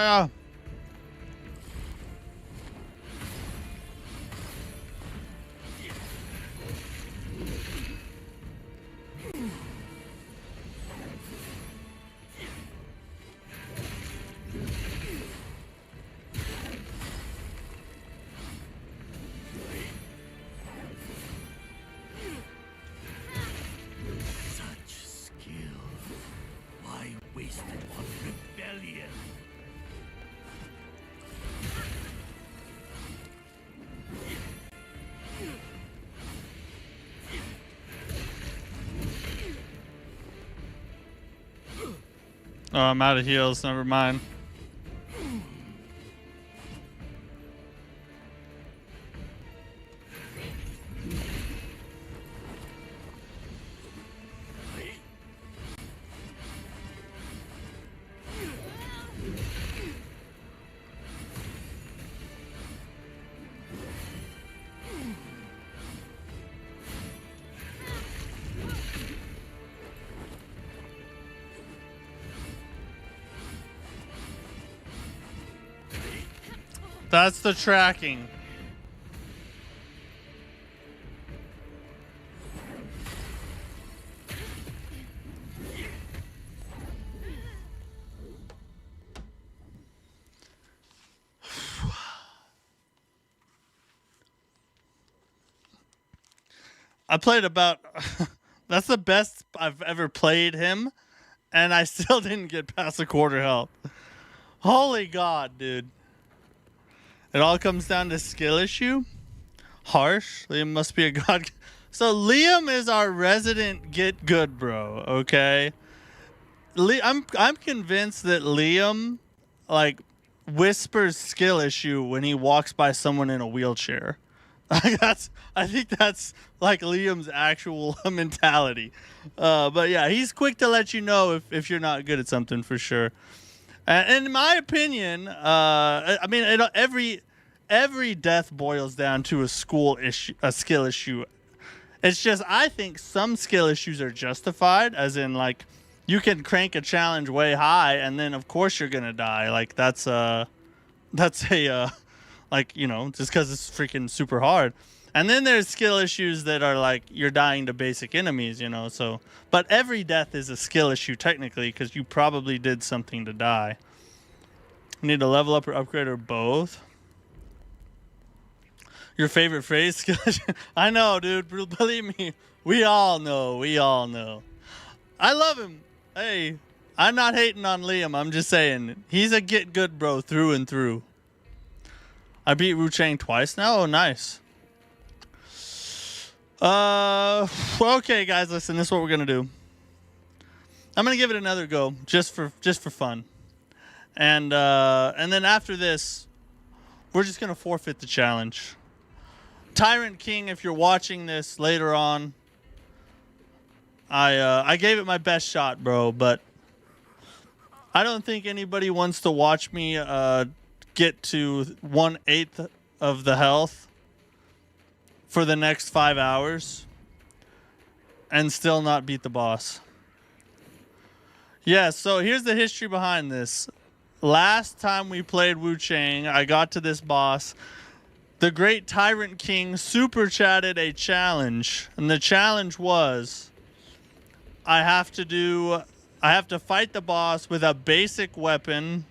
Yeah. Such skill. Why waste it on rebellion? Oh, I'm out of heals. Never mind. That's the tracking. I played about that's the best I've ever played him, and I still didn't get past a quarter health. Holy God, dude. It all comes down to skill issue. Harsh. Liam must be a god. So Liam is our resident get good bro, okay? I'm convinced that Liam like whispers skill issue when he walks by someone in a wheelchair. I think that's like Liam's actual mentality. But yeah, he's quick to let you know if you're not good at something for sure. And in my opinion, I mean, every death boils down to a skill issue. It's just I think some skill issues are justified, as in like you can crank a challenge way high, and then of course you're gonna die. Like that's a like, you know, just because it's freaking super hard. And then there's skill issues that are like you're dying to basic enemies, you know. So, but every death is a skill issue technically because you probably did something to die. You need to level up or upgrade or both. Your favorite phrase? Skill issue? I know, dude. Believe me, we all know. We all know. I love him. Hey, I'm not hating on Liam. I'm just saying he's a get good bro through and through. I beat Wuchang twice now. Oh, nice. Okay, guys, listen. This is what we're gonna do. I'm gonna give it another go, just for fun, and then after this, we're just gonna forfeit the challenge. Tyrant King, if you're watching this later on, I gave it my best shot, bro, but I don't think anybody wants to watch me get to 1/8 of the health for the next 5 hours and still not beat the boss. Yeah, so here's the history behind this. Last time we played Wuchang, I got to this boss. The great Tyrant King super chatted a challenge, and the challenge was I have to fight the boss with a basic weapon,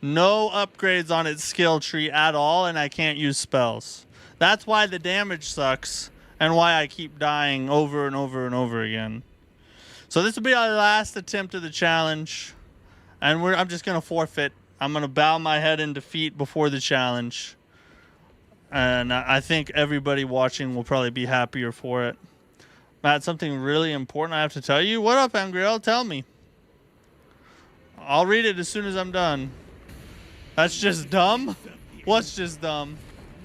no upgrades on its skill tree at all, and I can't use spells. That's why the damage sucks and why I keep dying over and over and over again. So this will be our last attempt at the challenge, and I'm just going to forfeit. I'm going to bow my head in defeat before the challenge, and I think everybody watching will probably be happier for it. Matt, something really important I have to tell you. What up, Angriel? Tell me. I'll read it as soon as I'm done. That's just dumb? What's just dumb?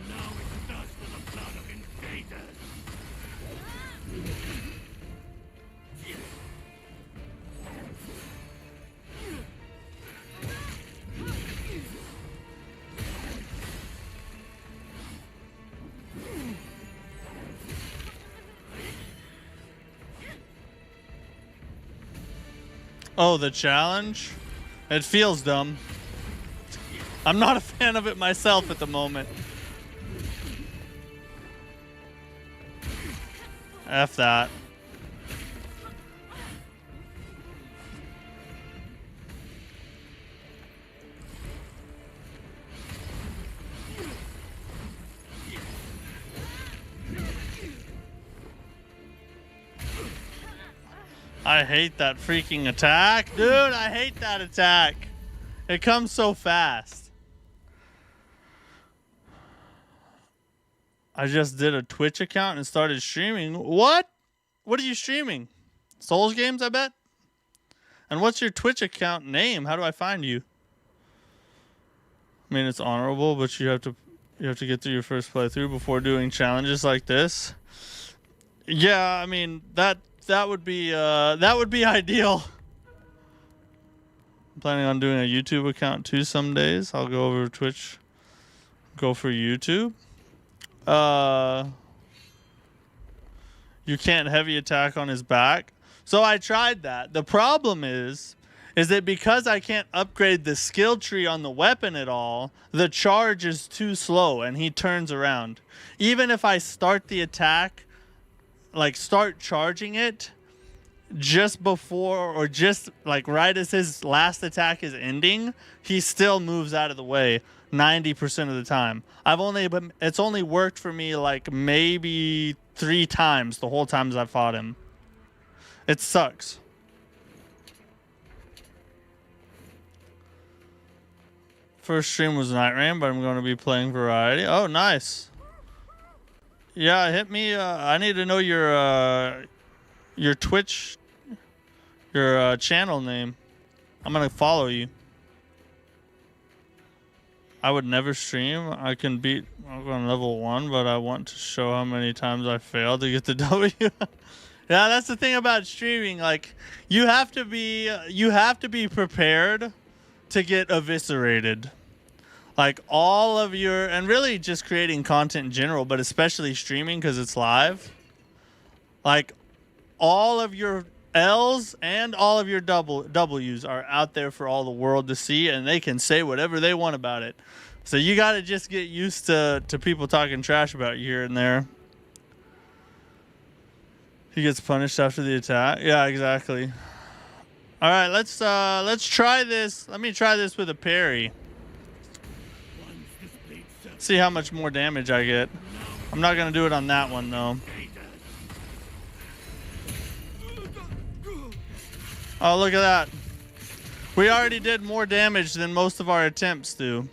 Now it's dust for the blood of invaders. Oh, the challenge? It feels dumb. I'm not a fan of it myself at the moment. F that. I hate that freaking attack. Dude, I hate that attack. It comes so fast. I just did a Twitch account and started streaming. What? What are you streaming? Souls games, I bet? And what's your Twitch account name? How do I find you? I mean, it's honorable, but you have to get through your first playthrough before doing challenges like this. Yeah, I mean, that would be ideal. I'm planning on doing a YouTube account too some days. I'll go over to Twitch, go for YouTube. You can't heavy attack on his back. So I tried that. The problem is that because I can't upgrade the skill tree on the weapon at all, the charge is too slow and he turns around. Even if I start the attack, like start charging it just before or just like right as his last attack is ending, he still moves out of the way 90% of the time. It's only worked for me like maybe 3 times the whole times I've fought him. It sucks. First stream was Night Rain, but I'm going to be playing variety. Oh, nice. Yeah, hit me. I need to know your Twitch, your channel name. I'm gonna follow you. I would never stream. I can beat on level 1, but I want to show how many times I failed to get the W. Yeah, that's the thing about streaming. Like, you have to be prepared to get eviscerated. Like, all of your, and really just creating content in general, but especially streaming because it's live. Like, all of your L's and all of your W's are out there for all the world to see, and they can say whatever they want about it. So you got to just get used to people talking trash about you here and there. He gets punished after the attack. Yeah, exactly. All right, let's try this. Let me try this with a parry. See how much more damage I get. I'm not gonna do it on that one though. Oh, look at that. We already did more damage than most of our attempts do.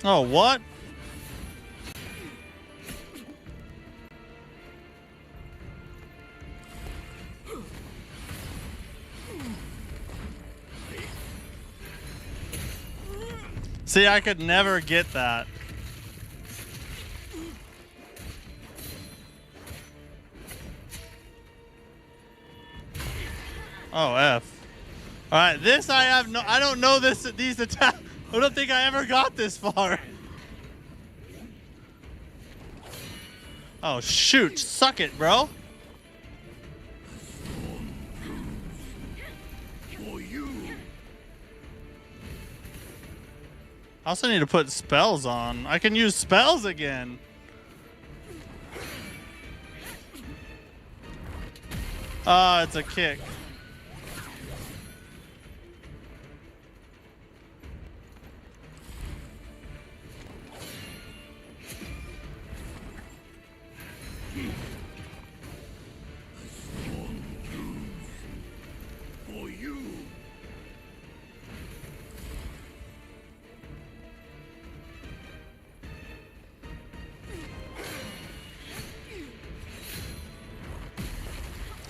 Oh, what? See, I could never get that. Oh, F. All right, this I don't know these attacks. I don't think I ever got this far. Oh, shoot. Suck it, bro. I also need to put spells on. I can use spells again. Oh, it's a kick.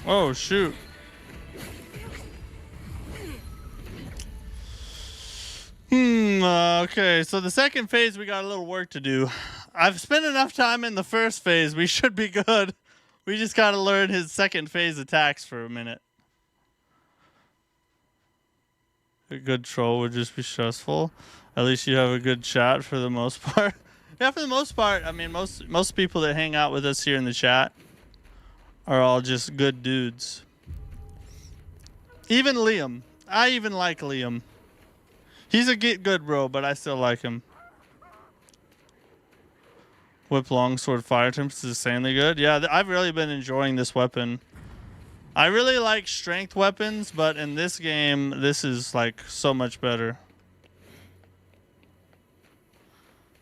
Oh, shoot. Okay, so the second phase, we got a little work to do. I've spent enough time in the first phase. We should be good. We just got to learn his second phase attacks for a minute. A good troll would just be stressful. At least you have a good chat for the most part. Yeah, for the most part. I mean, most people that hang out with us here in the chat are all just good dudes. Even Liam. I even like Liam. He's a get good bro, but I still like him. Whip longsword fire attempts is insanely good. Yeah, I've really been enjoying this weapon. I really like strength weapons, but in this game, this is like so much better.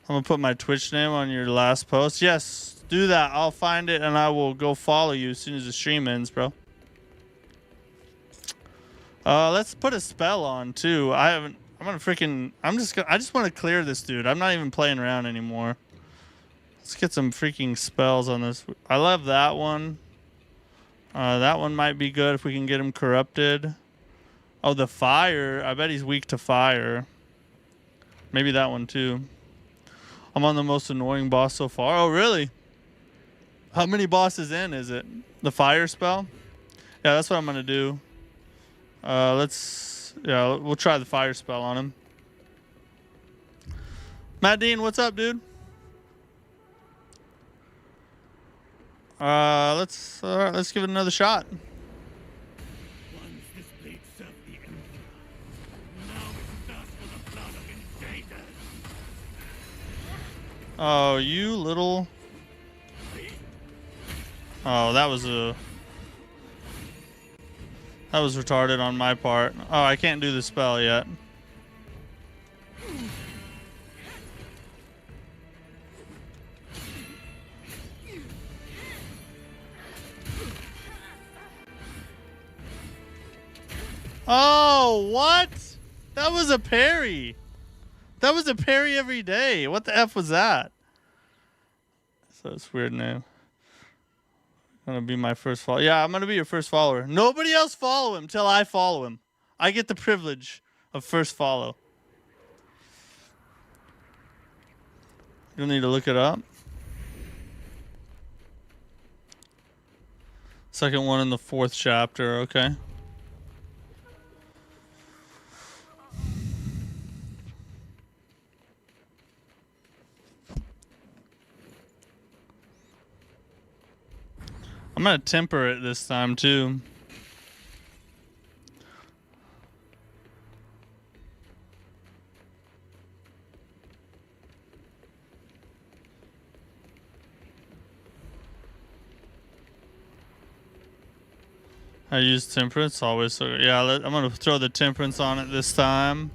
I'm gonna put my Twitch name on your last post. Yes, do that. I'll find it and I will go follow you as soon as the stream ends, bro. Let's put a spell on too. I just want to clear this dude. I'm not even playing around anymore. Let's get some freaking spells on this. I love that one. That one might be good if we can get him corrupted. Oh, the fire. I bet he's weak to fire. Maybe that one too. I'm on the most annoying boss so far. Oh, really? How many bosses in is it? The fire spell? Yeah, that's what I'm going to do. We'll try the fire spell on him. Matt Dean, what's up, dude? Let's give it another shot. Once this blade served the Emperor, now it does for the blood of invaders. Oh, you little... Oh, that was retarded on my part. Oh, I can't do the spell yet. Oh, what? That was a parry. That was a parry every day. What the F was that? So it's weird name. Gonna be my first follower. Yeah, I'm gonna be your first follower. Nobody else follow him till I follow him. I get the privilege of first follow. You'll need to look it up. Second one in the 4th chapter, okay. I'm gonna temper it this time too. I use temperance always. So yeah, I'm gonna throw the temperance on it this time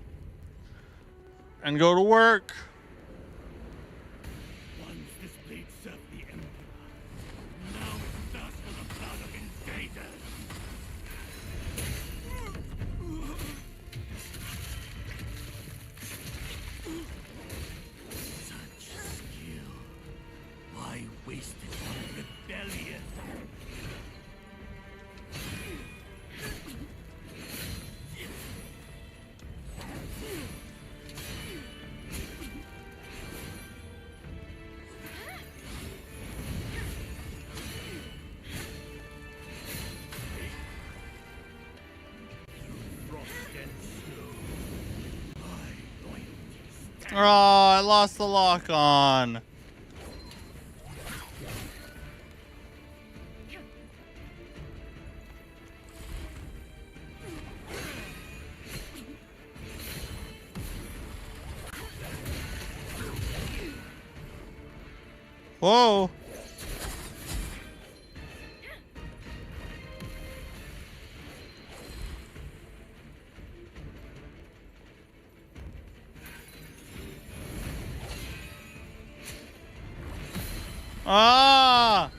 and go to work. Once this blade served the Emperor, now it thirsts for the blood of invaders. Such skill. Why waste it on rebellion? Oh, I lost the lock on. Whoa. Ah!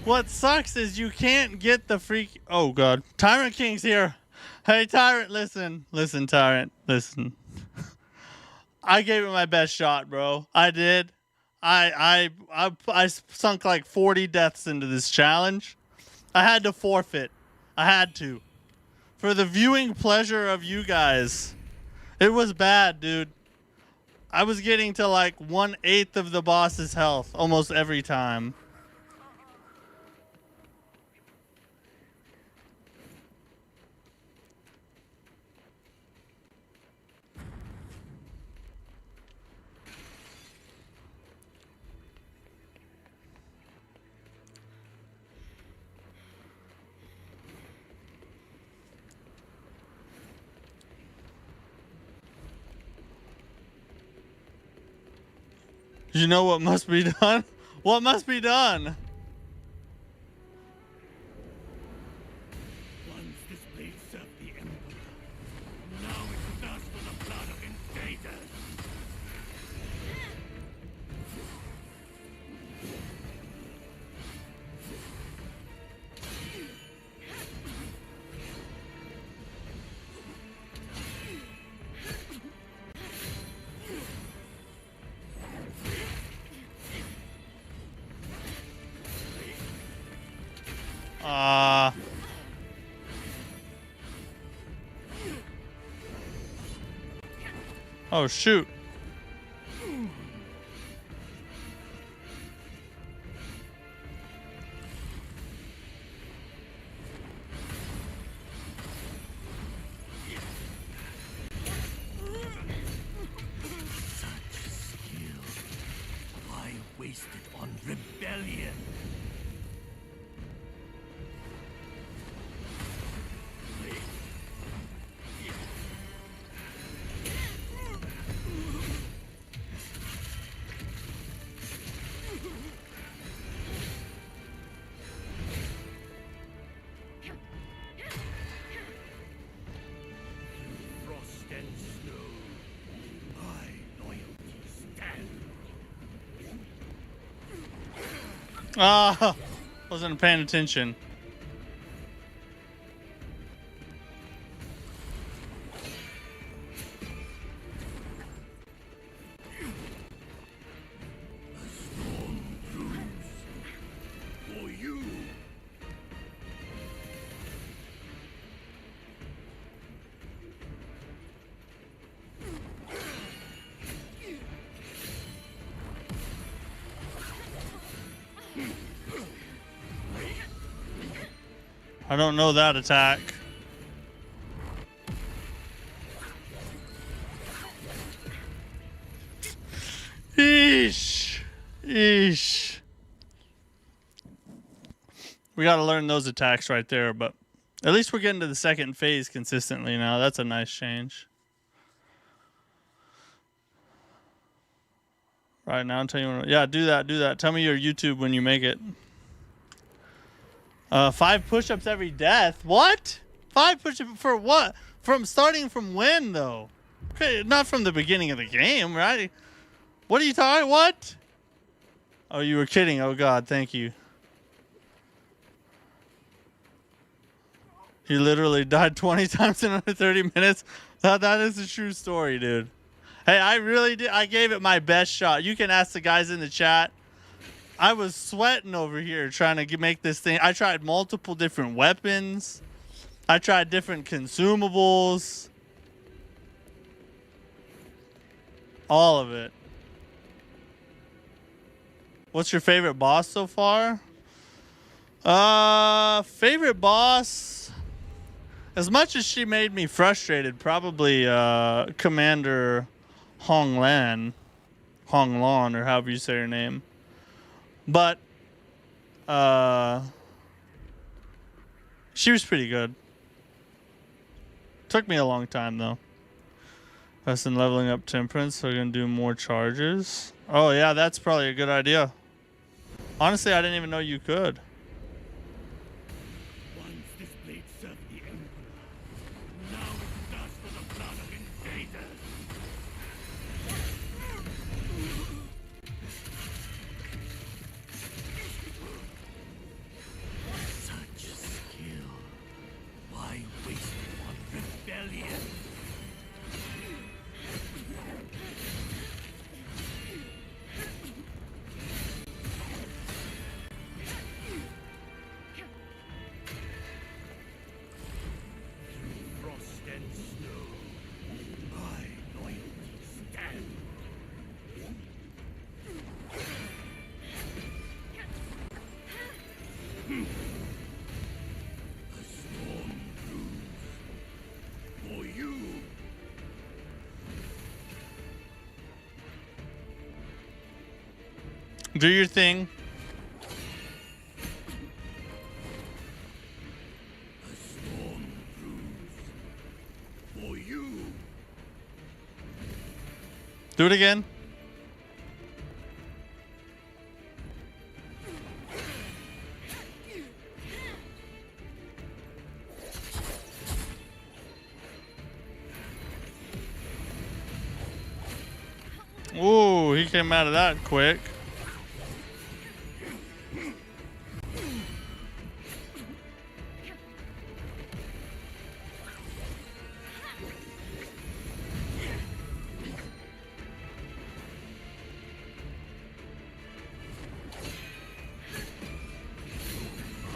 What sucks is you can't get the freak. Oh god, Tyrant King's here. Hey Tyrant, listen, Tyrant, listen. I gave it my best shot, bro. I did. I sunk like 40 deaths into this challenge. I had to forfeit. I had to. For the viewing pleasure of you guys. It was bad, dude. I was getting to like 1/8 of the boss's health almost every time. You know what must be done? What must be done? Once this blade served the Emperor, now it thirsts for the blood of invaders. Oh shoot. Why waste it on rebellion? Frost and snow, my loyalty stands. Ah, wasn't paying attention. I don't know that attack. Eesh. Eesh. We got to learn those attacks right there, but at least we're getting to the second phase consistently now. That's a nice change. Right now, I'm telling you, yeah, do that, do that. Tell me your YouTube when you make it. 5 push-ups every death. What? 5 push-ups for what? From starting from when though? Okay, not from the beginning of the game, right? What are you talking? What? Oh, you were kidding. Oh God, thank you. He literally died 20 times in under 30 minutes. That is a true story, dude. Hey, I really did. I gave it my best shot. You can ask the guys in the chat. I was sweating over here trying to make this thing. I tried multiple different weapons. I tried different consumables. All of it. What's your favorite boss so far? Favorite boss. As much as she made me frustrated, probably Commander Hong Lan, or however you say her name. But she was pretty good. Took me a long time though. That's in leveling up temperance, so we're gonna do more charges. Oh yeah, that's probably a good idea. Honestly, I didn't even know you could. Once this blade served the Emperor. Now it does for the blood of invaders. Such skill. Why waste it on rebellion? Frost and snow, my loyalty stands. A storm brews for you. Do your thing. A storm brews for you. Do it again. Ooh, he came out of that quick.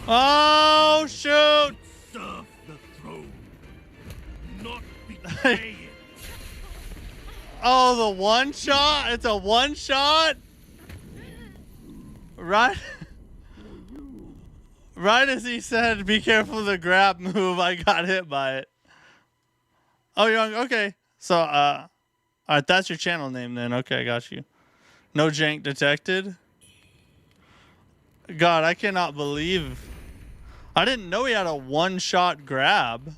Oh, shoot! Serve the throne, not betray it. Oh, the one shot? It's a one shot? Right? Right as he said, be careful of the grab move, I got hit by it. Oh, you're on, okay. So, alright, that's your channel name then. Okay, I got you. No jank detected. God, I cannot believe. I didn't know he had a one-shot grab.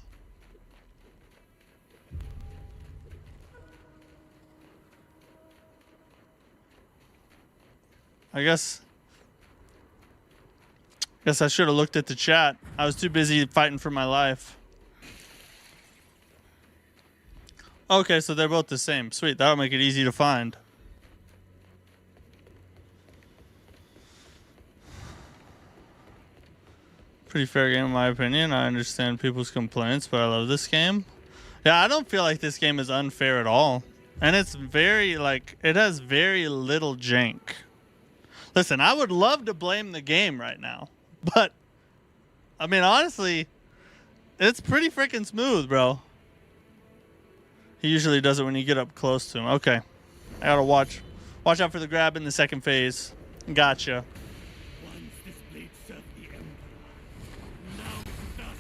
I guess I should have looked at the chat. I was too busy fighting for my life. Okay, so they're both the same. Sweet, that'll make it easy to find. Pretty fair game in my opinion. I understand people's complaints, but I love this game. Yeah, I don't feel like this game is unfair at all. And it's very, like, it has very little jank. Listen, I would love to blame the game right now, but I mean, honestly, it's pretty freaking smooth, bro. He usually does it when you get up close to him. Okay, I gotta watch out for the grab in the second phase. Gotcha. Once this blade served the Emperor. Now it does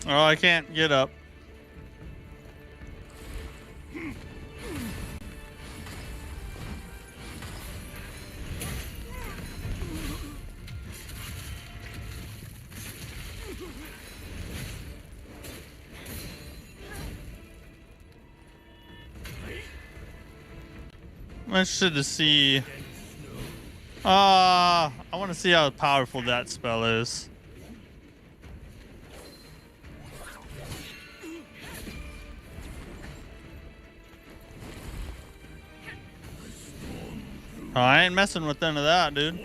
Oh, I can't get up. I'm interested to see. I want to see how powerful that spell is. Oh, I ain't messing with none of that, dude.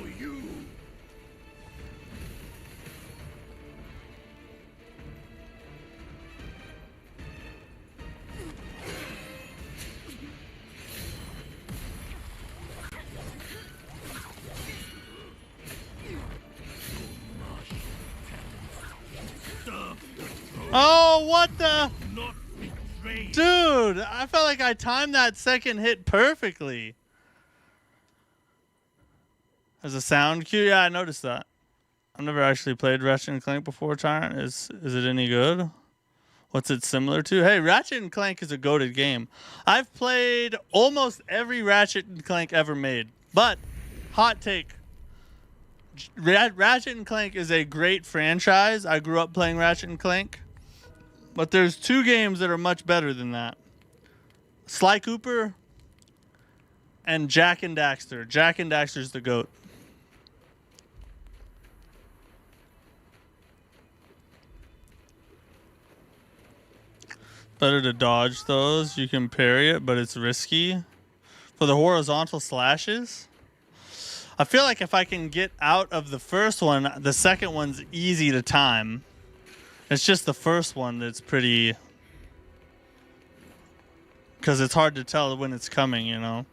Oh, what the? Dude, I felt like I timed that second hit perfectly. There's a sound cue? Yeah, I noticed that. I've never actually played Ratchet and Clank before, Tyrant. Is it any good? What's it similar to? Hey, Ratchet and Clank is a goated game. I've played almost every Ratchet and Clank ever made. But, hot take. Ratchet and Clank is a great franchise. I grew up playing Ratchet and Clank. But there's two games that are much better than that. Sly Cooper and Jak and Daxter. Jak and Daxter's the GOAT. Better to dodge those. You can parry it, but it's risky. For the horizontal slashes, I feel like if I can get out of the first one, the second one's easy to time. It's just the first one that's pretty... because it's hard to tell when it's coming, you know.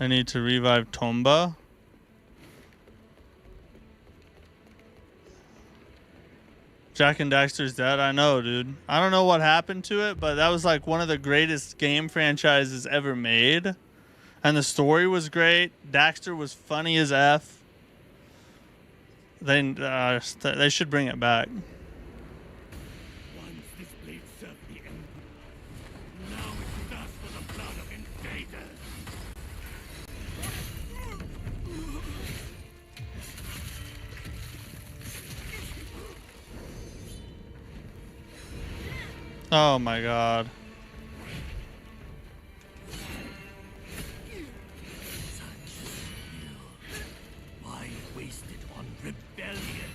I need to revive Tomba. Jak and Daxter's dead. I know, dude. I don't know what happened to it, but that was like one of the greatest game franchises ever made. And the story was great. Daxter was funny as F. They should bring it back. Once this blade served the Emperor. Now it thirsts for the blood of invaders. Oh my god. Why waste it on rebellion?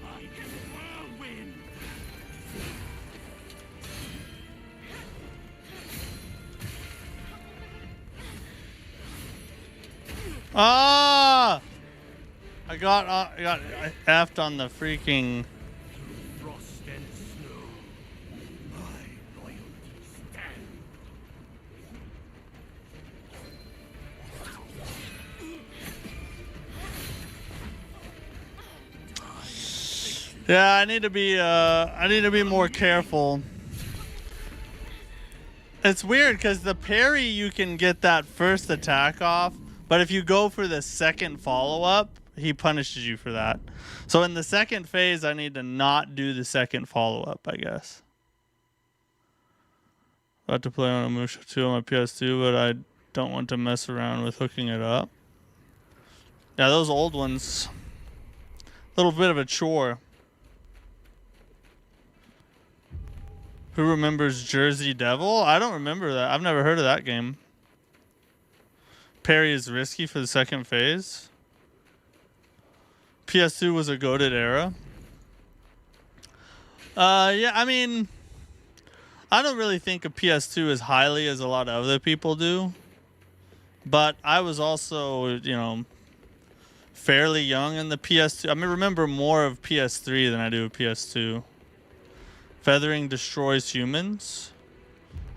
I can whirlwind. Ah! I got effed on the freaking... Frost and snow. My loyalty stands. Yeah, I need to be more careful. It's weird because the parry, you can get that first attack off, but if you go for the second follow-up, he punishes you for that. So in the second phase, I need to not do the second follow-up, I guess. About to play on a Musha 2 on my PS2, but I don't want to mess around with hooking it up. Yeah, those old ones, a little bit of a chore. Who remembers Jersey Devil? I don't remember that. I've never heard of that game. Parry is risky for the second phase. PS2 was a goated era. Yeah, I mean, I don't really think of PS2 as highly as a lot of other people do. But I was also, you know, fairly young in the PS2. I mean, remember more of PS3 than I do of PS2. Feathering destroys humans.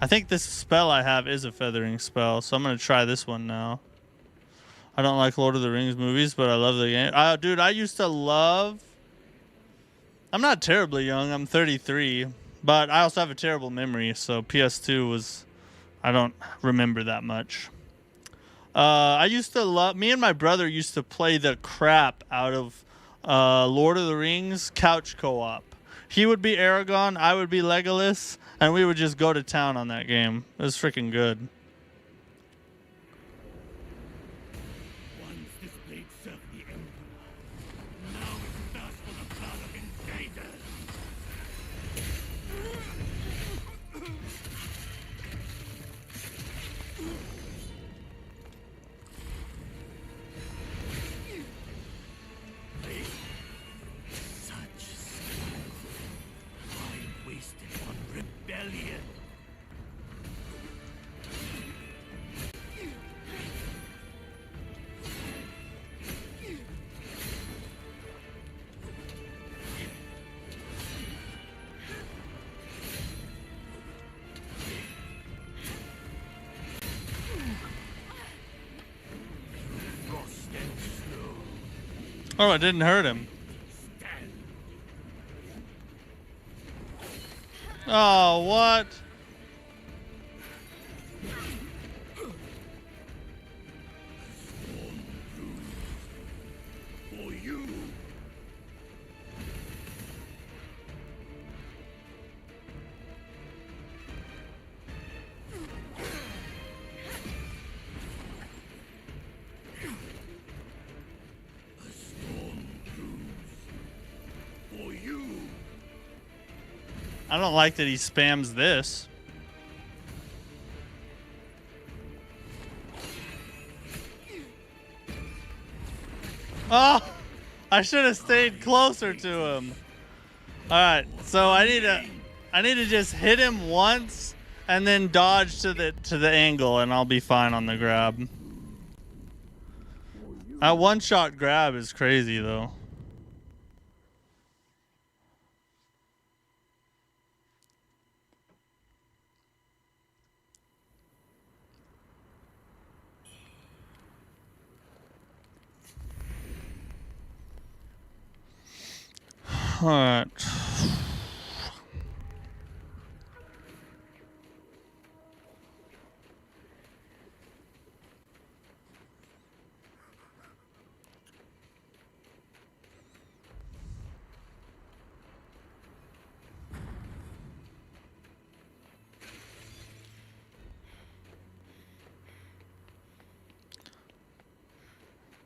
I think this spell I have is a feathering spell, so I'm going to try this one now. I don't like Lord of the Rings movies, but I love the game. Dude, I used to love... I'm not terribly young. I'm 33. But I also have a terrible memory, so PS2 was... I don't remember that much. I used to love. Me and my brother used to play the crap out of Lord of the Rings couch co-op. He would be Aragorn, I would be Legolas, and we would just go to town on that game. It was freaking good. Once this blade served the Emperor. Now it thirsts for the blood of invaders. Such skill. Why waste it on rebellion? Frost and snow. Oh, it didn't hurt him. Stand. Oh, what? For you. A storm brews. For you. I don't like that he spams this. Oh, I should have stayed closer to him. All right, so I need to just hit him once and then dodge to the angle, and I'll be fine on the grab. That one-shot grab is crazy though. All right.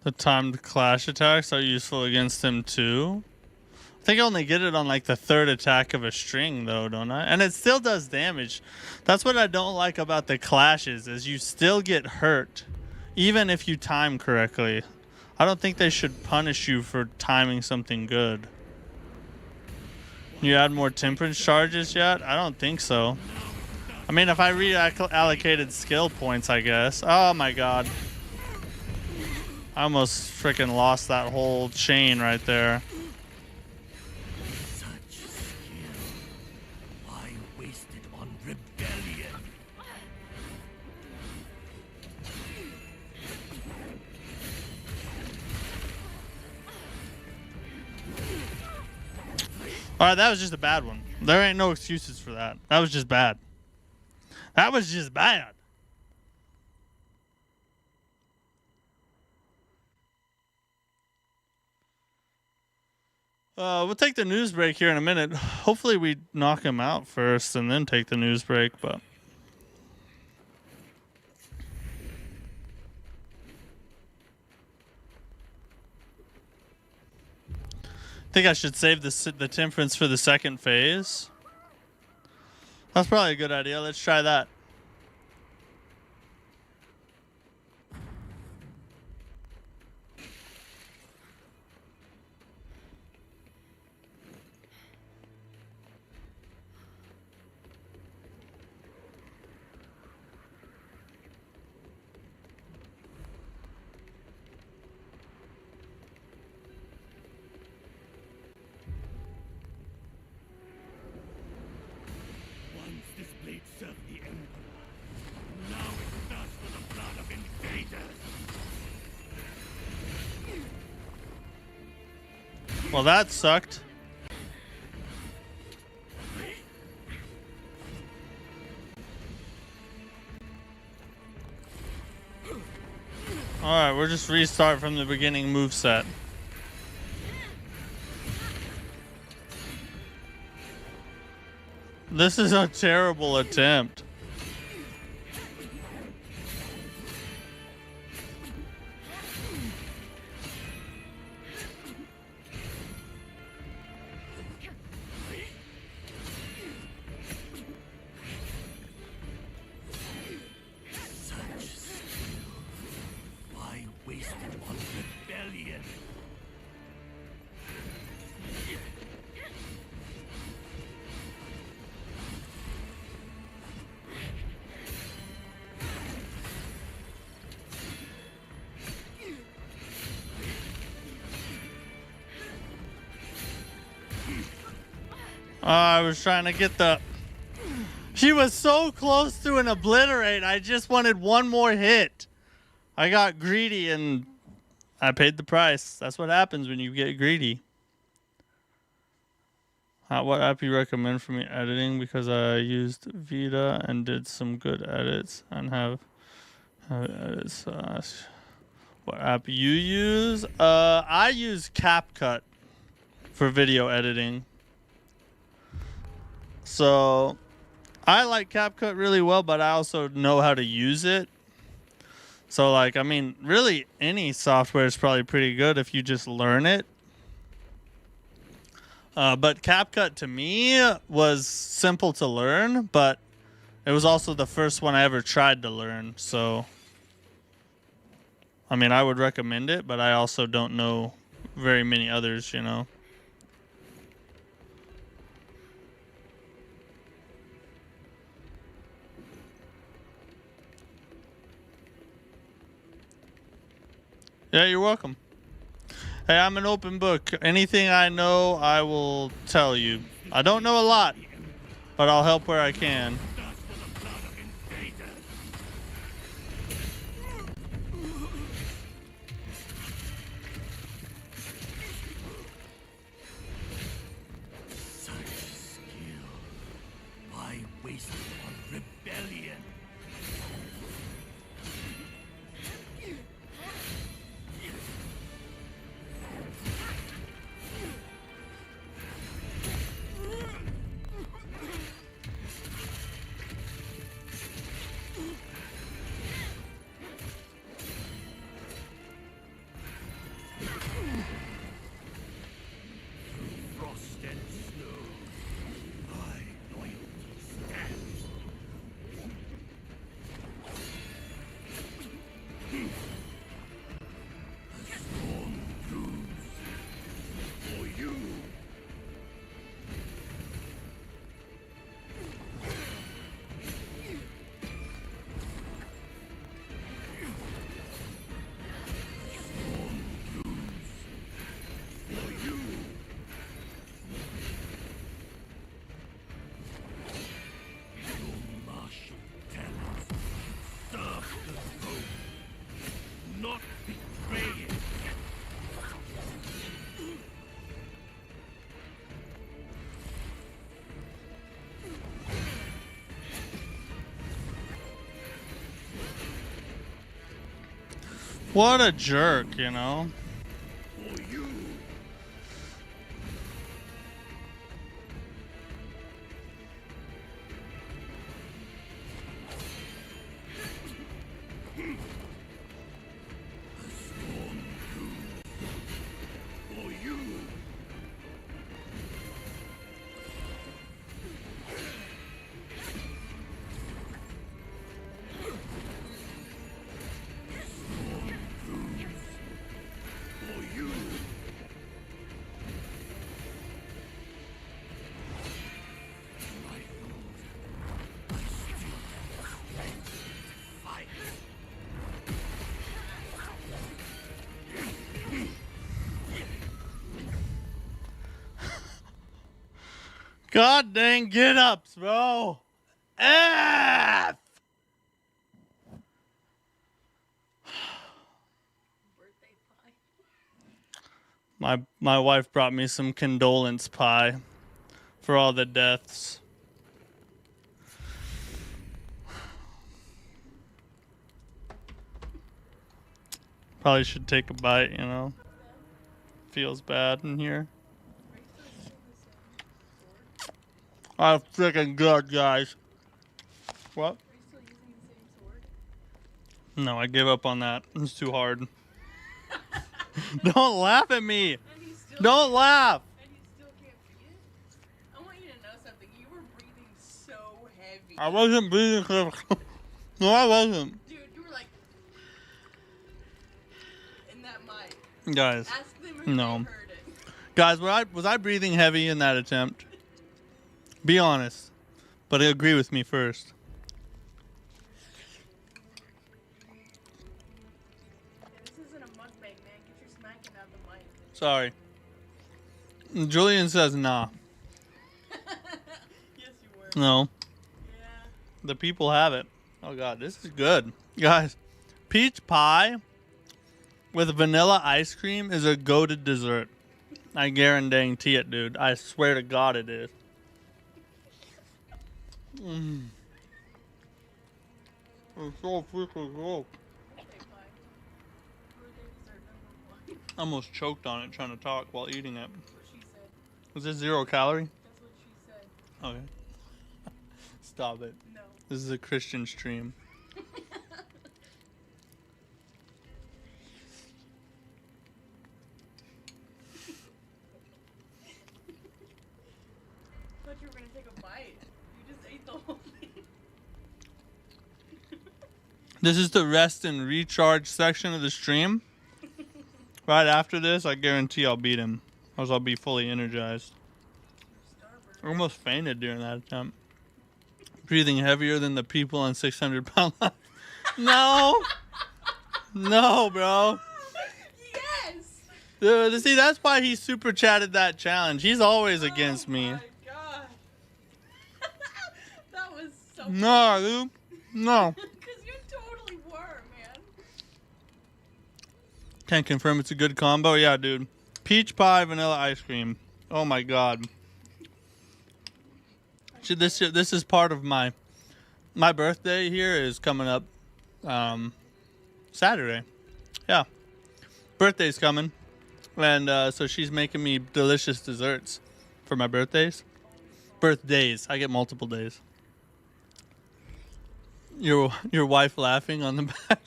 The timed clash attacks are useful against him too. I think I only get it on like the third attack of a string though, don't I? And it still does damage. That's what I don't like about the clashes, is you still get hurt even if you time correctly. I don't think they should punish you for timing something good. You add more temperance charges yet? I don't think so. I mean, if I reallocated skill points, I guess. Oh my god. I almost freaking lost that whole chain right there. Such skill. Why waste it on rebellion? Alright, that was just a bad one. There ain't no excuses for that. That was just bad. That was just bad. We'll take the news break here in a minute. Hopefully we knock him out first and then take the news break, but... I think I should save the temperance for the second phase. That's probably a good idea. Let's try that. Once this blade served the Emperor. Now it thirsts for the blood of invaders. Well, that sucked. Alright, we'll just restart from the beginning moveset. This is a terrible attempt. I was trying to get the... She was so close to an obliterate. I just wanted one more hit. I got greedy and I paid the price. That's what happens when you get greedy. What app you recommend for me editing? Because I used Vita and did some good edits and have edits. What app you use? I use CapCut for video editing. So I like CapCut really well, but I also know how to use it. So like, I mean, really any software is probably pretty good if you just learn it. But CapCut to me was simple to learn, but it was also the first one I ever tried to learn. So, I mean, I would recommend it, but I also don't know very many others, you know. Yeah, you're welcome. Hey, I'm an open book. Anything I know, I will tell you. I don't know a lot, but I'll help where I can. Such skill. Why waste it on rebellion? What a jerk, you know? God dang get ups, bro. F. My wife brought me some condolence pie for all the deaths. Probably should take a bite, you know. Feels bad in here. Oh, freaking good, guys. What? No, I gave up on that. It's too hard. Don't laugh at me. Don't laugh. And you still can't beat it? I want you to know something. You were breathing so heavy. I wasn't breathing. No, I wasn't. Dude, you were like in that mic. Guys, Ask them if no. they heard it. Guys, was I breathing heavy in that attempt? Be honest. But agree with me first. This isn't a mukbang, man. Get your smacking out the mic. Sorry. Julian says nah. Yes, you were. No. Yeah. The people have it. Oh god, this is good. Guys, peach pie with vanilla ice cream is a goated dessert. I guarantee it, dude. I swear to God it is. It's so freaking good. Okay, fine. Birthday dessert number 1. I almost choked on it trying to talk while eating it. That's what she said. Was this 0 calorie? That's what she said. Okay. Stop it. No. This is a Christian stream. I thought you were gonna take a bite. You just ate the whole thing. This is the rest and recharge section of the stream. Right after this, I guarantee I'll beat him. Or else I'll be fully energized. I almost fainted during that attempt. Breathing heavier than the people on 600 pound life. No! No, bro. Yes! Dude, see, that's why he super chatted that challenge. He's always against me. Oh my gosh. That was so No, dude. No. Because you totally were, man. Can't confirm it's a good combo. Yeah, dude. Peach pie, vanilla ice cream. Oh my god. This is part of my birthday here is coming up Saturday. Yeah. Birthday's coming. And so she's making me delicious desserts for my birthdays. Birthdays. I get multiple days. Your wife laughing on the back.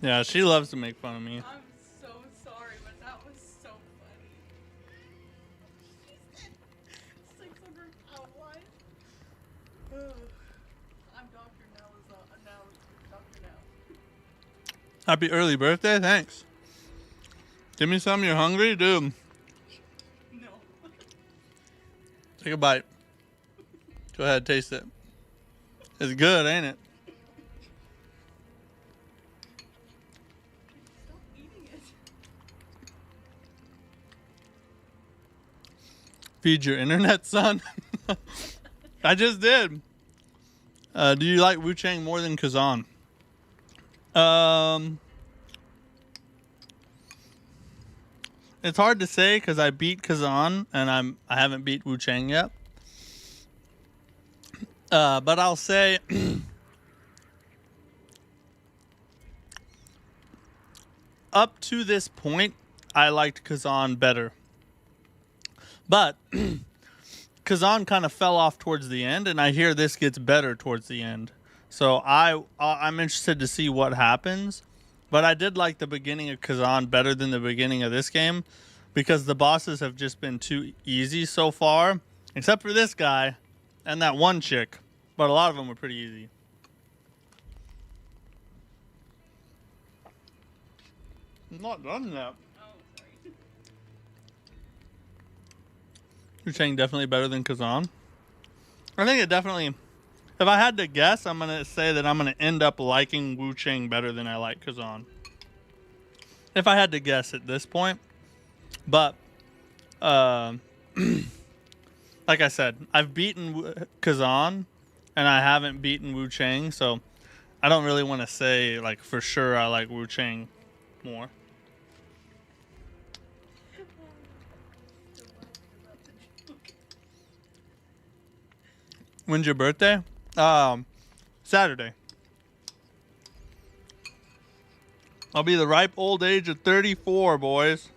Yeah, she loves to make fun of me. I'm so sorry, but that was so funny. 600 pound life. I'm Dr. Nell now. Dr. Nell. Happy early birthday. Thanks. Give me some. You're hungry? Dude, No. take a bite. Go ahead, taste it. It's good, ain't it? Stop eating it. Feed your internet, son. I just did. Do you like Wuchang more than Kazan? It's hard to say because I beat Kazan and I haven't beat Wuchang yet. But I'll say up to this point, I liked Kazan better. But Kazan kind of fell off towards the end, and I hear this gets better towards the end. So I'm interested to see what happens. But I did like the beginning of Kazan better than the beginning of this game because the bosses have just been too easy so far, except for this guy and that one chick. But a lot of them were pretty easy. I'm not done yet. Oh, sorry. You're saying definitely better than Kazan? I think it definitely... If I had to guess, I'm going to say that I'm going to end up liking Wuchang better than I like Kazan. If I had to guess at this point. But, like I said, I've beaten Kazan, and I haven't beaten Wuchang, so I don't really want to say, like, for sure I like Wuchang more. When's your birthday? Saturday. I'll be the ripe old age of 34, boys.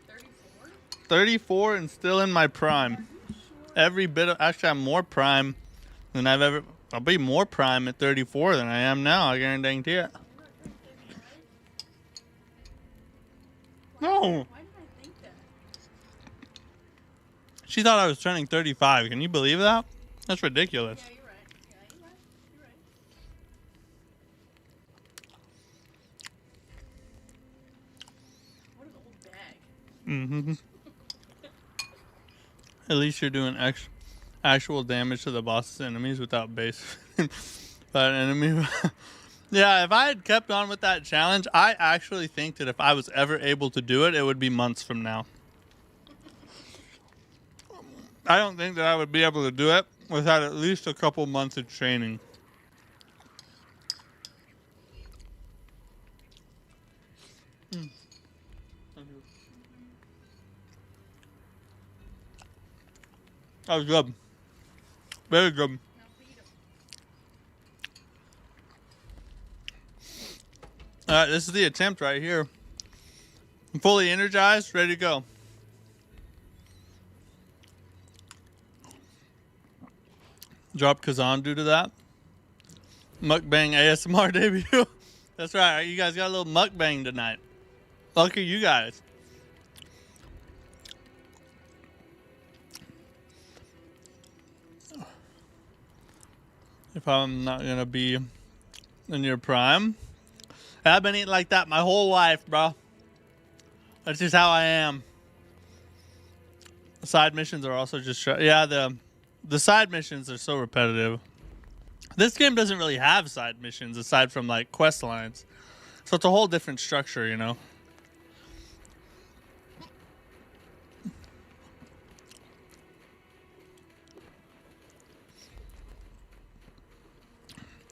34? 34 and still in my prime. Sure. Every bit of, actually, I'm more prime than I've ever. I'll be more prime at 34 than I am now. I guarantee it. You're not turning 35? No. Why did I think that? She thought I was turning 35. Can you believe that? That's ridiculous. Yeah, you're right. Yeah, you're right. You're right. What an old bag. Mm-hmm. At least you're doing actual damage to the boss's enemies without base. But enemy. Yeah, if I had kept on with that challenge, I actually think that if I was ever able to do it, it would be months from now. I don't think that I would be able to do it without at least a couple months of training. That was good. Very good. Now feed him. All right, this is the attempt right here. I'm fully energized, ready to go. Drop Kazan due to that. Mukbang ASMR debut. That's right. You guys got a little mukbang tonight. Lucky you guys. If I'm not going to be in your prime. I've been eating like that my whole life, bro. That's just how I am. Side missions are also just... Yeah, the side missions are so repetitive. This game doesn't really have side missions aside from, like, quest lines. So it's a whole different structure, you know?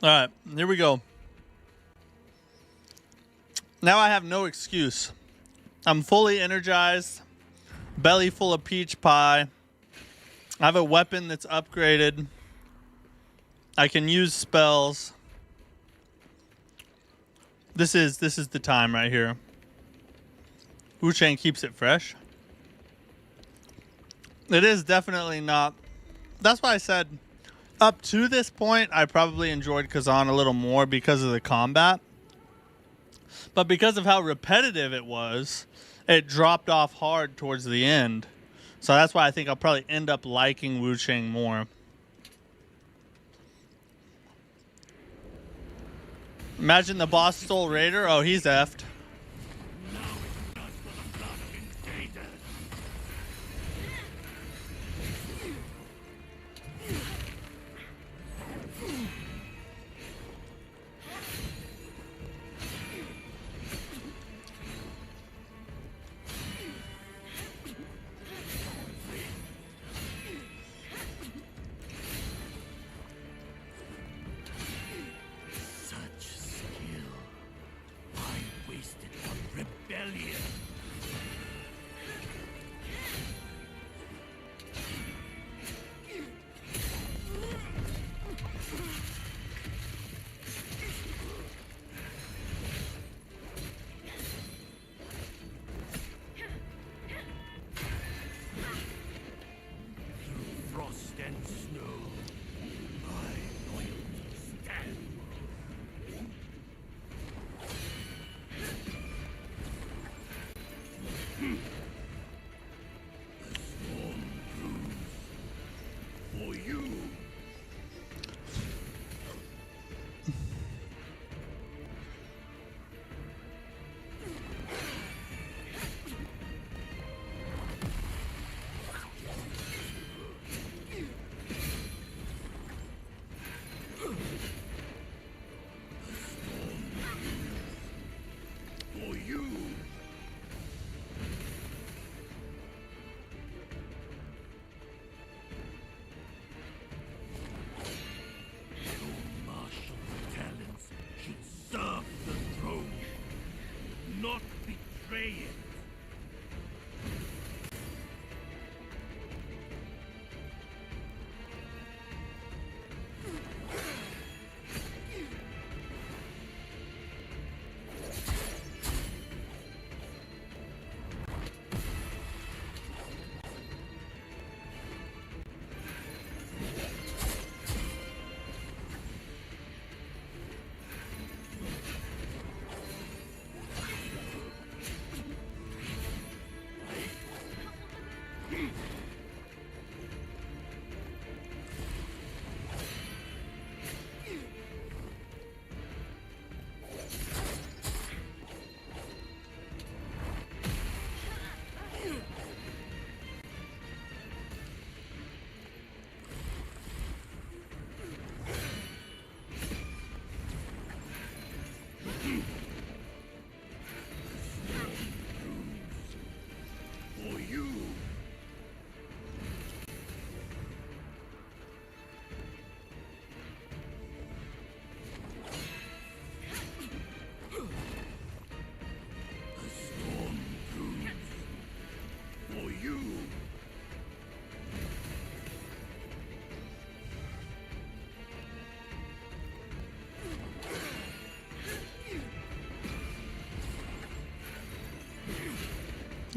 All right, here we go. Now I have no excuse. I'm fully energized, belly full of peach pie. I have a weapon that's upgraded. I can use spells. This is the time right here. Wuchang keeps it fresh. It is definitely not. That's why I said up to this point, I probably enjoyed Kazan a little more because of the combat. But because of how repetitive it was, it dropped off hard towards the end. So that's why I think I'll probably end up liking Wuchang more. Imagine the boss stole Raider. Oh, he's effed. Now it's dust for the blood of invaders. Such skill. I wasted on rebellion. Through frost and snow, my loyalty stands. The storm brews for you. For you.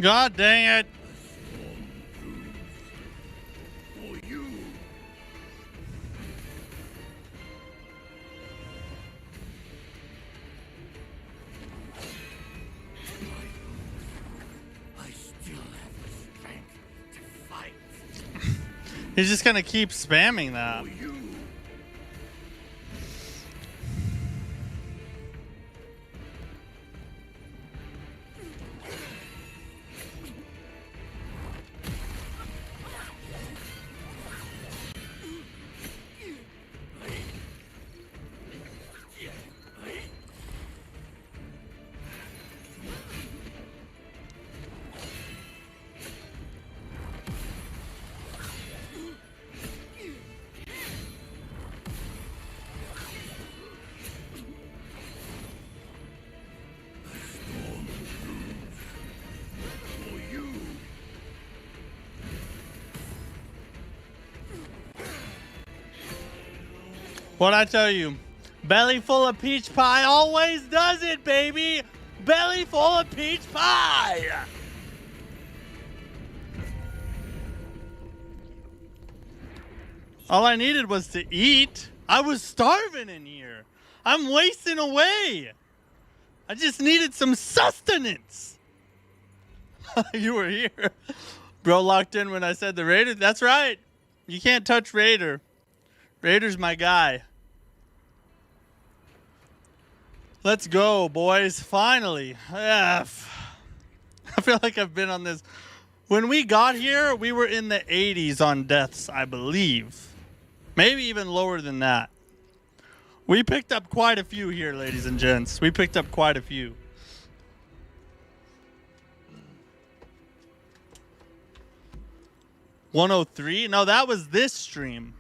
God dang it. For you. I still have the strength to fight. He's just gonna keep spamming that. For you. What'd I tell you? Belly full of peach pie always does it, baby! Belly full of peach pie! All I needed was to eat. I was starving in here. I'm wasting away. I just needed some sustenance. You were here. Bro locked in when I said the Raider. That's right. You can't touch Raider. Raider's my guy. Let's go, boys. Finally. Yeah. I feel like I've been on this. When we got here, we were in the 80s on deaths, I believe. Maybe even lower than that. We picked up quite a few here, ladies and gents. We picked up quite a few. $103? No, that was this stream.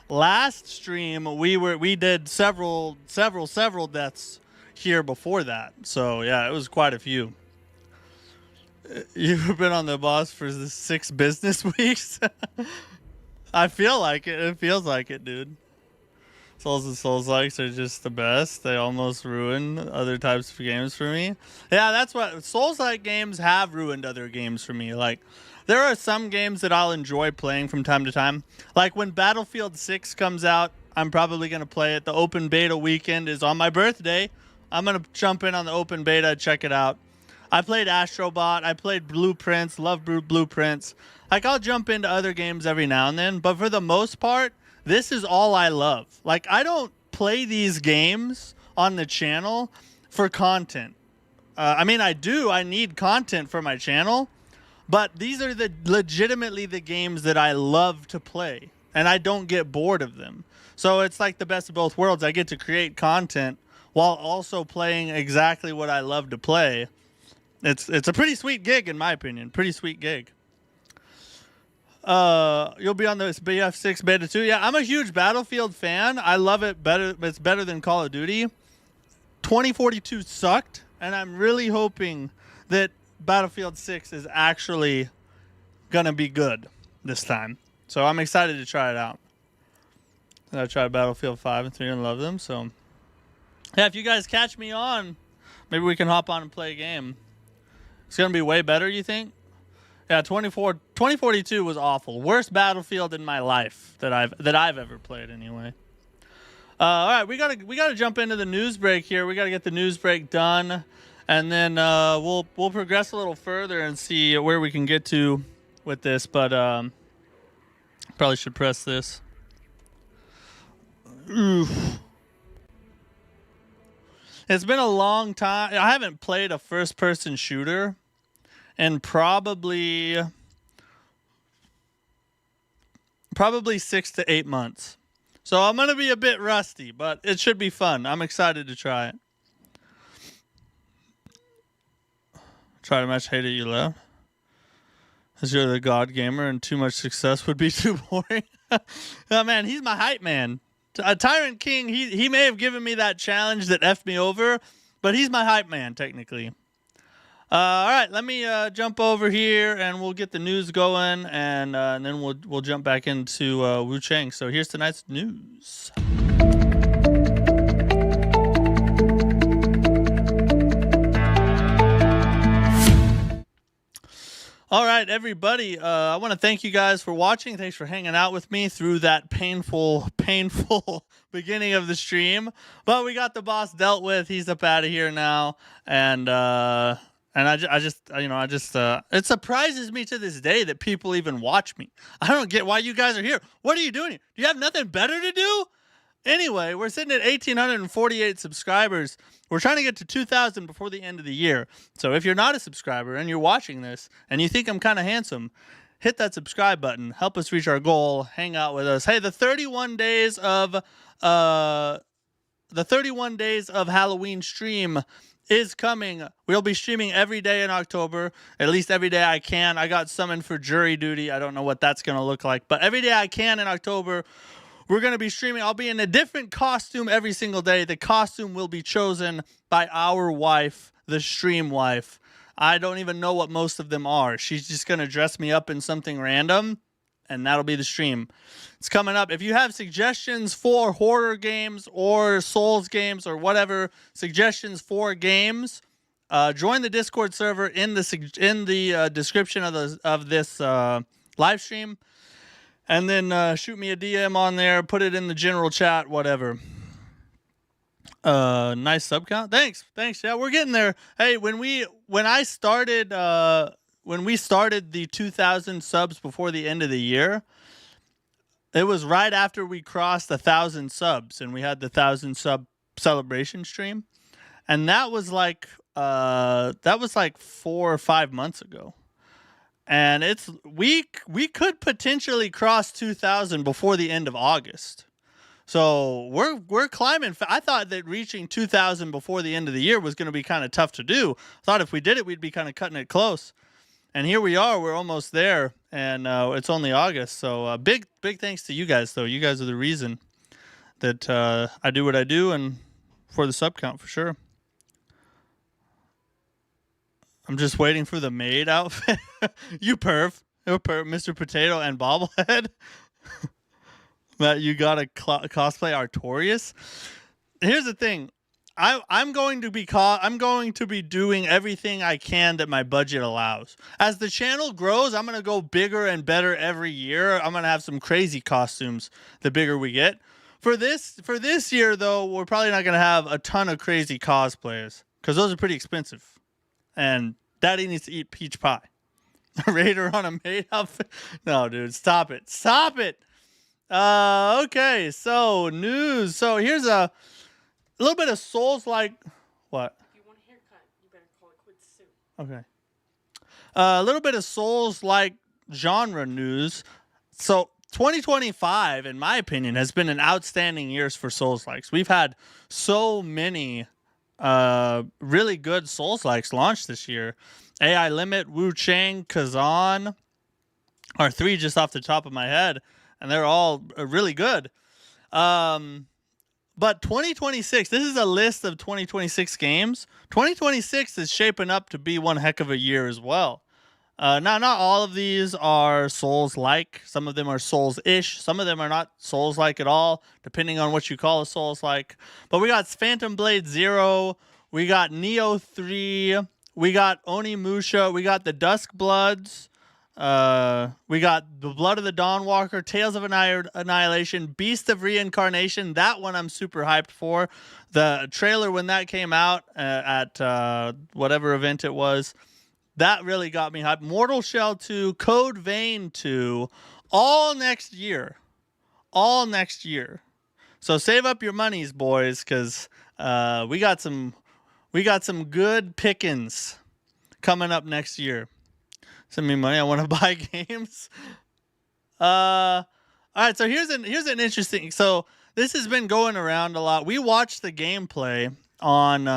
Last stream we did several deaths here before that. So yeah, it was quite a few. You've been on the boss for the 6 business weeks. I feel like it. It feels like it, dude. Souls and Souls-likes are just the best. They almost ruin other types of games for me. Yeah, that's what Souls-like games have ruined other games for me. Like, there are some games that I'll enjoy playing from time to time. Like when Battlefield 6 comes out, I'm probably going to play it. The open beta weekend is on my birthday. I'm going to jump in on the open beta, check it out. I played Astrobot. I played Blueprints. Love Blueprints. Like, I'll jump into other games every now and then. But for the most part, this is all I love. Like, I don't play these games on the channel for content. I mean, I do. I need content for my channel. But these are legitimately the games that I love to play. And I don't get bored of them. So it's like the best of both worlds. I get to create content while also playing exactly what I love to play. It's a pretty sweet gig, in my opinion. Pretty sweet gig. You'll be on the BF6 beta too. Yeah, I'm a huge Battlefield fan. I love it better. It's better than Call of Duty. 2042 sucked, and I'm really hoping that Battlefield 6 is actually gonna be good this time. So I'm excited to try it out. I tried Battlefield 5 and 3 and love them. So yeah, if you guys catch me on, maybe we can hop on and play a game. It's gonna be way better, you think? Yeah, 2042 was awful. Worst Battlefield in my life that I've ever played anyway. All right, we gotta jump into the news break here. We gotta get the news break done, and then we'll progress a little further and see where we can get to with this. But probably should press this. Oof. It's been a long time. I haven't played a first-person shooter in probably 6 to 8 months. So I'm going to be a bit rusty, but it should be fun. I'm excited to try it. Try to match hate it, you left. As you're the god gamer and too much success would be too boring. Oh, man, he's my hype man. Tyrant King, he may have given me that challenge that effed me over, but he's my hype man, technically. All right, let me jump over here, and we'll get the news going, and then we'll jump back into Wuchang. So here's tonight's news. All right, everybody. I want to thank you guys for watching. Thanks for hanging out with me through that painful beginning of the stream. But we got the boss dealt with. He's up out of here now, and it surprises me to this day that people even watch me. I don't get why you guys are here. What are you doing here? Do you have nothing better to do? Anyway, we're sitting at 1,848 subscribers. We're trying to get to 2,000 before the end of the year. So if you're not a subscriber and you're watching this and you think I'm kind of handsome, hit that subscribe button. Help us reach our goal. Hang out with us. Hey, the 31 days of Halloween stream is coming. We'll be streaming every day in October, at least every day I can. I got summoned for jury duty. I don't know what that's going to look like, but every day I can in October, we're going to be streaming. I'll be in a different costume every single day. The costume will be chosen by our wife, the stream wife. I don't even know what most of them are. She's just going to dress me up in something random, and that'll be the stream. It's coming up. If you have suggestions for horror games or Souls games or whatever, suggestions for games, join the Discord server in the description of this live stream. And then shoot me a DM on there, put it in the general chat, whatever. Nice sub count. Thanks. Yeah, we're getting there. Hey, when we started the 2,000 subs before the end of the year, it was right after we crossed 1,000 subs, and we had the 1,000 sub celebration stream, and that was like 4 or 5 months ago. And we could potentially cross 2,000 before the end of August. So we're climbing. I thought that reaching 2,000 before the end of the year was going to be kind of tough to do. I thought if we did it, we'd be kind of cutting it close. And here we are. We're almost there, and it's only August. So big thanks to you guys, though. You guys are the reason that I do what I do, and for the sub count for sure. I'm just waiting for the maid outfit. You perv, Mr. Potato and Bobblehead. Matt, you got to cosplay Artorias. Here's the thing. I'm going to be doing everything I can that my budget allows. As the channel grows, I'm going to go bigger and better every year. I'm going to have some crazy costumes the bigger we get. For this year, though, we're probably not going to have a ton of crazy cosplays because those are pretty expensive. And Daddy needs to eat peach pie. Raider on a maid outfit? No, dude, stop it. Okay, so news. So here's a little bit of Souls-like. What? If you want a haircut, you better call it quits soon. Okay. A little bit of Souls-like genre news. So 2025, in my opinion, has been an outstanding year for Souls-likes. We've had so many really good Souls-likes launched this year. AI Limit, Wuchang, Kazan are 3 just off the top of my head, and they're all really good. But 2026, this is a list of 2026 games. 2026 is shaping up to be one heck of a year as well. Now, not all of these are Souls-like. Some of them are Souls-ish. Some of them are not Souls-like at all, depending on what you call a Souls-like. But we got Phantom Blade 0. We got Neo 3. We got Onimusha. We got the Dusk Bloods. We got the Blood of the Dawnwalker, Tales of Annihilation, Beast of Reincarnation. That one I'm super hyped for. The trailer when that came out at whatever event it was, that really got me hyped. Mortal Shell 2, Code Vein 2, all next year. So save up your monies, boys, because we got some good pickings coming up next year. Send me money. I want to buy games. All right. So here's an interesting. So this has been going around a lot. We watched the gameplay on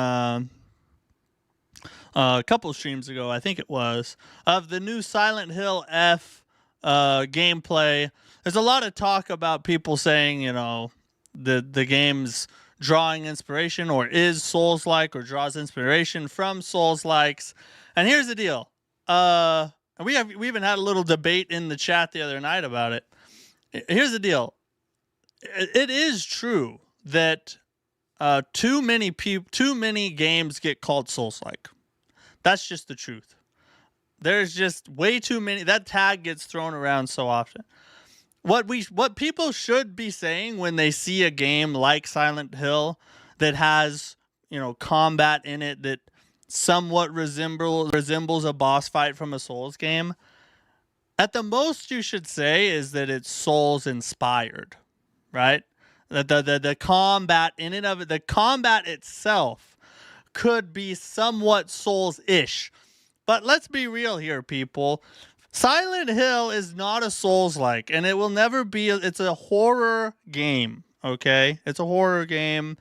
a couple of streams ago, I think it was, of the new Silent Hill F gameplay. There's a lot of talk about people saying, you know, the game's drawing inspiration or is Souls-like or draws inspiration from Souls-likes. And here's the deal. We even had a little debate in the chat the other night about it. Here's the deal. It is true that too many games get called Souls-like. That's just the truth. There's just way too many. That tag gets thrown around so often. What people should be saying when they see a game like Silent Hill that has, combat in it that somewhat resembles a boss fight from a Souls game, at the most you should say is that it's Souls inspired, right? That the combat in and of it, the combat itself could be somewhat Souls-ish. But let's be real here, people. Silent Hill is not a Souls-like, and it will never be. It's a horror game, okay? It's a horror game.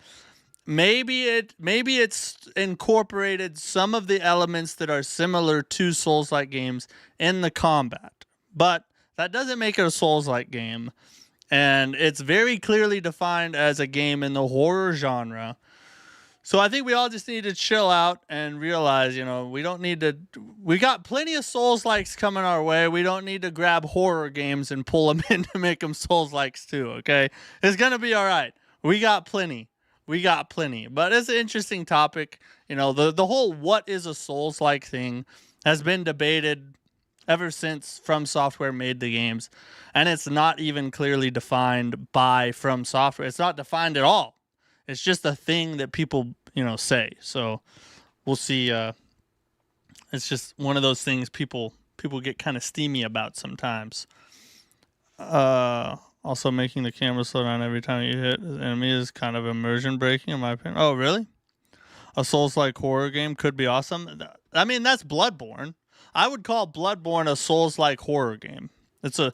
Maybe it's incorporated some of the elements that are similar to Souls-like games in the combat, but that doesn't make it a Souls-like game. And it's very clearly defined as a game in the horror genre. So I think we all just need to chill out and realize, we don't need to. We got plenty of Souls-likes coming our way. We don't need to grab horror games and pull them in to make them Souls-likes too, okay? It's going to be all right. We got plenty. But it's an interesting topic. The whole what is a Souls-like thing has been debated ever since From Software made the games. And it's not even clearly defined by From Software. It's not defined at all. It's just a thing that people, say. So we'll see. It's just one of those things people get kind of steamy about sometimes. Also, making the camera slow down every time you hit an enemy is kind of immersion breaking, in my opinion. Oh, really? A Souls-like horror game could be awesome. I mean, that's Bloodborne. I would call Bloodborne a Souls-like horror game. It's a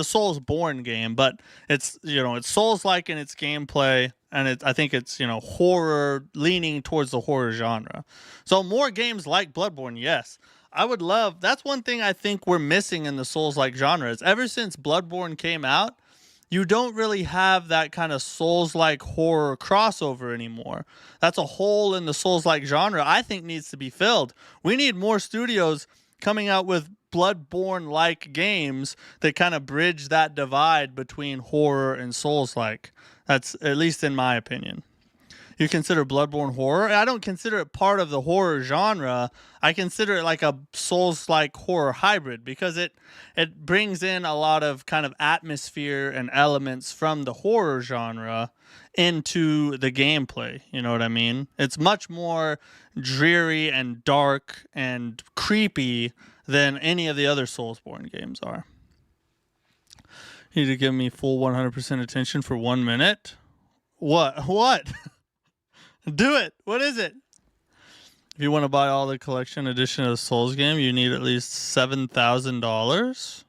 Souls-born game, but it's Souls-like in its gameplay, and I think it's horror, leaning towards the horror genre. So more games like Bloodborne, yes. I would love. That's one thing I think we're missing in the Souls-like genre. Is ever since Bloodborne came out, you don't really have that kind of Souls-like horror crossover anymore. That's a hole in the Souls-like genre I think needs to be filled. We need more studios coming out with Bloodborne-like games that kind of bridge that divide between horror and Souls-like. That's at least in my opinion. You consider Bloodborne horror? I don't consider it part of the horror genre. I consider it like a Souls-like horror hybrid because it brings in a lot of kind of atmosphere and elements from the horror genre into the gameplay. You know what I mean? It's much more dreary and dark and creepy than any of the other Soulsborne games are. You need to give me full 100% attention for 1 minute. What? Do it. What is it? If you want to buy all the collection edition of the Souls game, you need at least $7,000.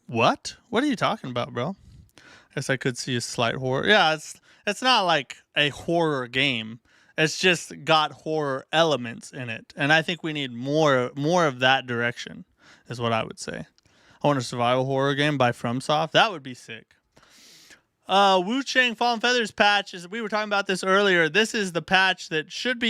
What? What are you talking about, bro? I guess I could see a slight horror. Yeah, it's not like a horror game. It's just got horror elements in it. And I think we need more of that direction, is what I would say. I want a survival horror game by FromSoft. That would be sick. Wuchang Fallen Feathers patch, we were talking about this earlier. This is the patch that should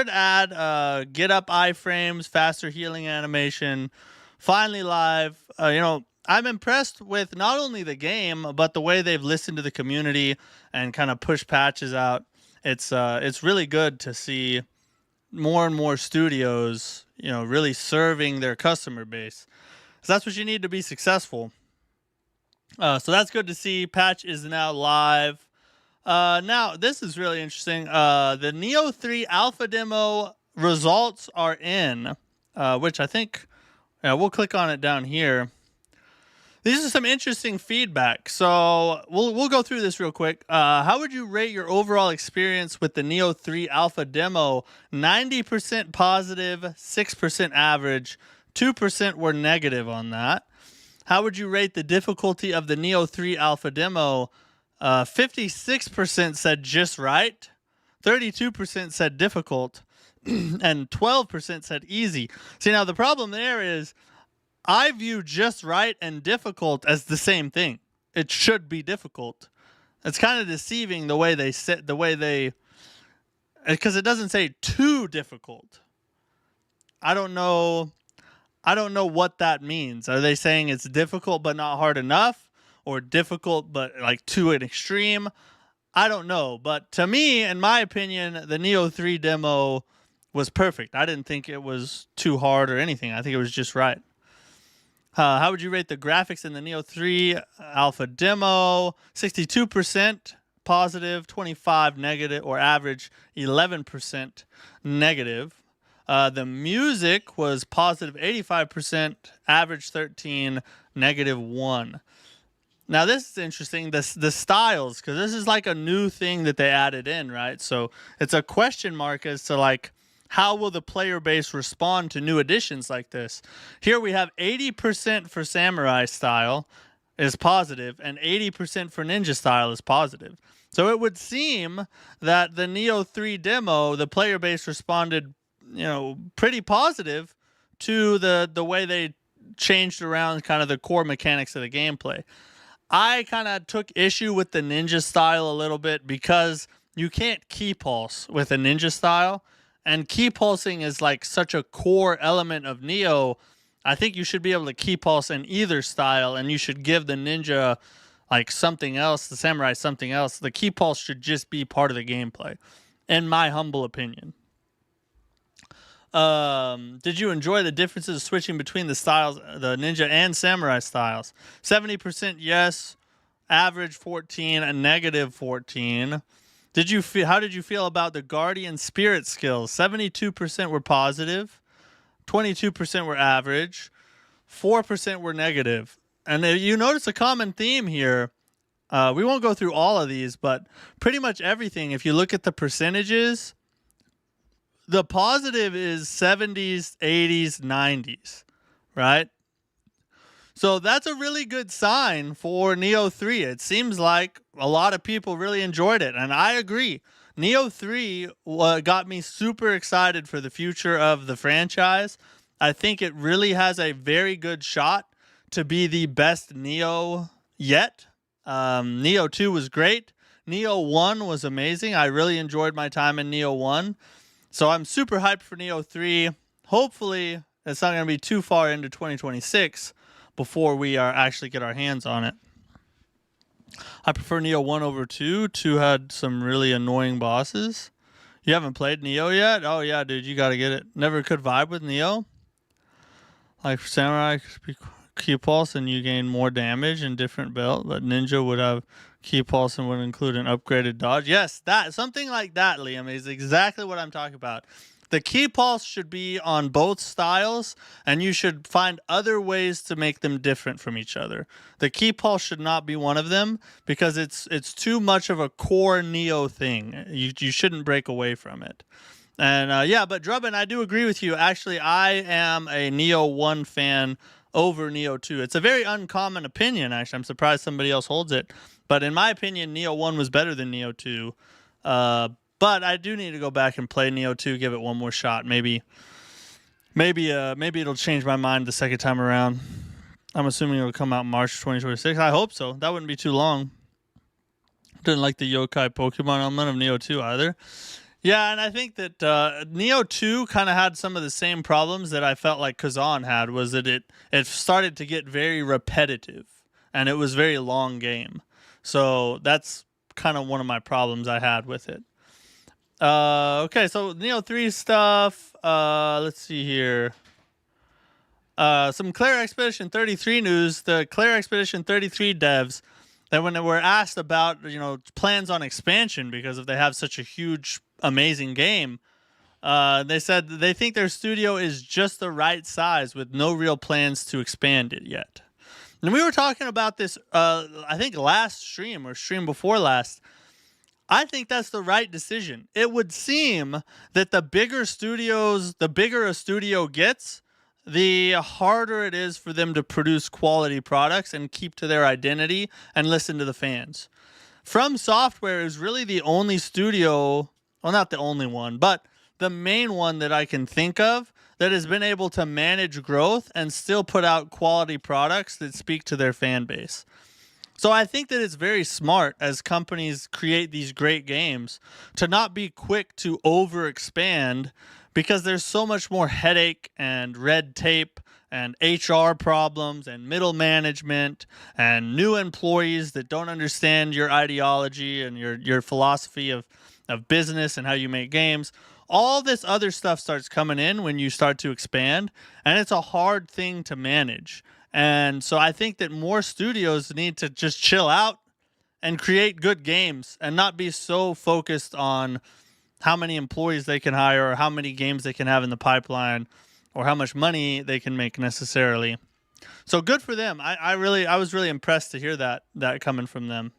add get up iframes, faster healing animation, finally live. I'm impressed with not only the game, but the way they've listened to the community and kind of push patches out. It's really good to see more and more studios, really serving their customer base. So that's what you need to be successful. So that's good to see. Patch is now live. Now, this is really interesting. The Neo 3 alpha demo results are in, which I think we'll click on it down here. These are some interesting feedback. So we'll go through this real quick. How would you rate your overall experience with the Neo 3 alpha demo? 90% positive, 6% average, 2% were negative on that. How would you rate the difficulty of the Neo 3 alpha demo? 56% said just right, 32% said difficult, and 12% said easy. See, now the problem there is I view just right and difficult as the same thing. It should be difficult. It's kind of deceiving the way because it doesn't say too difficult. I don't know what that means. Are they saying it's difficult but not hard enough? Or difficult but like to an extreme? I don't know. But to me, in my opinion, the Neo 3 demo was perfect. I didn't think it was too hard or anything. I think it was just right. How would you rate the graphics in the Neo 3 alpha demo? 62% positive, 25 negative, or average 11% negative. The music was positive 85%, average 13, negative 1. Now this is interesting, the styles, because this is like a new thing that they added in, right? So it's a question mark as to like, how will the player base respond to new additions like this? Here we have 80% for samurai style is positive, and 80% for ninja style is positive. So it would seem that the Neo 3 demo, the player base responded, pretty positive to the way they changed around kind of the core mechanics of the gameplay. I kind of took issue with the ninja style a little bit because you can't key pulse with a ninja style. And key pulsing is like such a core element of Neo. I think you should be able to key pulse in either style, and you should give the ninja like something else, the samurai something else. The key pulse should just be part of the gameplay, in my humble opinion. Did you enjoy the differences switching between the styles, the ninja and samurai styles? 70% yes, average 14, and negative 14. How did you feel about the guardian spirit skills? 72% were positive, 22% were average, 4% were negative. And you notice a common theme here. We won't go through all of these, but pretty much everything, if you look at the percentages, the positive is 70s, 80s, 90s, right? So that's a really good sign for Neo 3. It seems like a lot of people really enjoyed it, and I agree. Neo 3 got me super excited for the future of the franchise. I think it really has a very good shot to be the best Neo yet. Neo 2 was great. Neo 1 was amazing. I really enjoyed my time in Neo 1. So I'm super hyped for Neo 3. Hopefully, it's not going to be too far into 2026 before we actually get our hands on it. I prefer Neo 1 over 2. 2 had some really annoying bosses. You haven't played Neo yet? Oh yeah, dude, you gotta get it. Never could vibe with Neo. Like for Samurai, key pulse and you gain more damage and different belt, but Ninja would have key pulse and would include an upgraded dodge. Yes, something like that, Liam, is exactly what I'm talking about. The key pulse should be on both styles, and you should find other ways to make them different from each other. The key pulse should not be one of them because it's too much of a core Neo thing. You shouldn't break away from it. And yeah, but Drubbin, I do agree with you. Actually, I am a Neo 1 fan over Neo 2. It's a very uncommon opinion, actually. I'm surprised somebody else holds it. But in my opinion, Neo 1 was better than Neo 2. But I do need to go back and play Neo 2, give it one more shot. Maybe it'll change my mind the second time around. I'm assuming it'll come out in March 2026. I hope so. That wouldn't be too long. Didn't like the yokai Pokemon element of Neo 2 either. Yeah, and I think that Neo 2 kind of had some of the same problems that I felt like Kazan had, was that it started to get very repetitive, and it was a very long game. So that's kind of one of my problems I had with it. Okay, so Neo 3 stuff. Let's see here. Some Claire Expedition 33 news. The Claire Expedition 33 devs, that when they were asked about, plans on expansion, because if they have such a huge, amazing game, they said they think their studio is just the right size with no real plans to expand it yet. And we were talking about this, I think last stream or stream before last. I think that's the right decision. It would seem that the bigger a studio gets, the harder it is for them to produce quality products and keep to their identity and listen to the fans. From Software is really the only studio, well, not the only one, but the main one that I can think of that has been able to manage growth and still put out quality products that speak to their fan base. So I think that it's very smart as companies create these great games to not be quick to overexpand, because there's so much more headache and red tape and HR problems and middle management and new employees that don't understand your ideology and your philosophy of business and how you make games. all this other stuff starts coming in when you start to expand, and it's a hard thing to manage. And so I think that more studios need to just chill out and create good games and not be so focused on how many employees they can hire or how many games they can have in the pipeline or how much money they can make necessarily. So good for them. I was really impressed to hear that coming from them.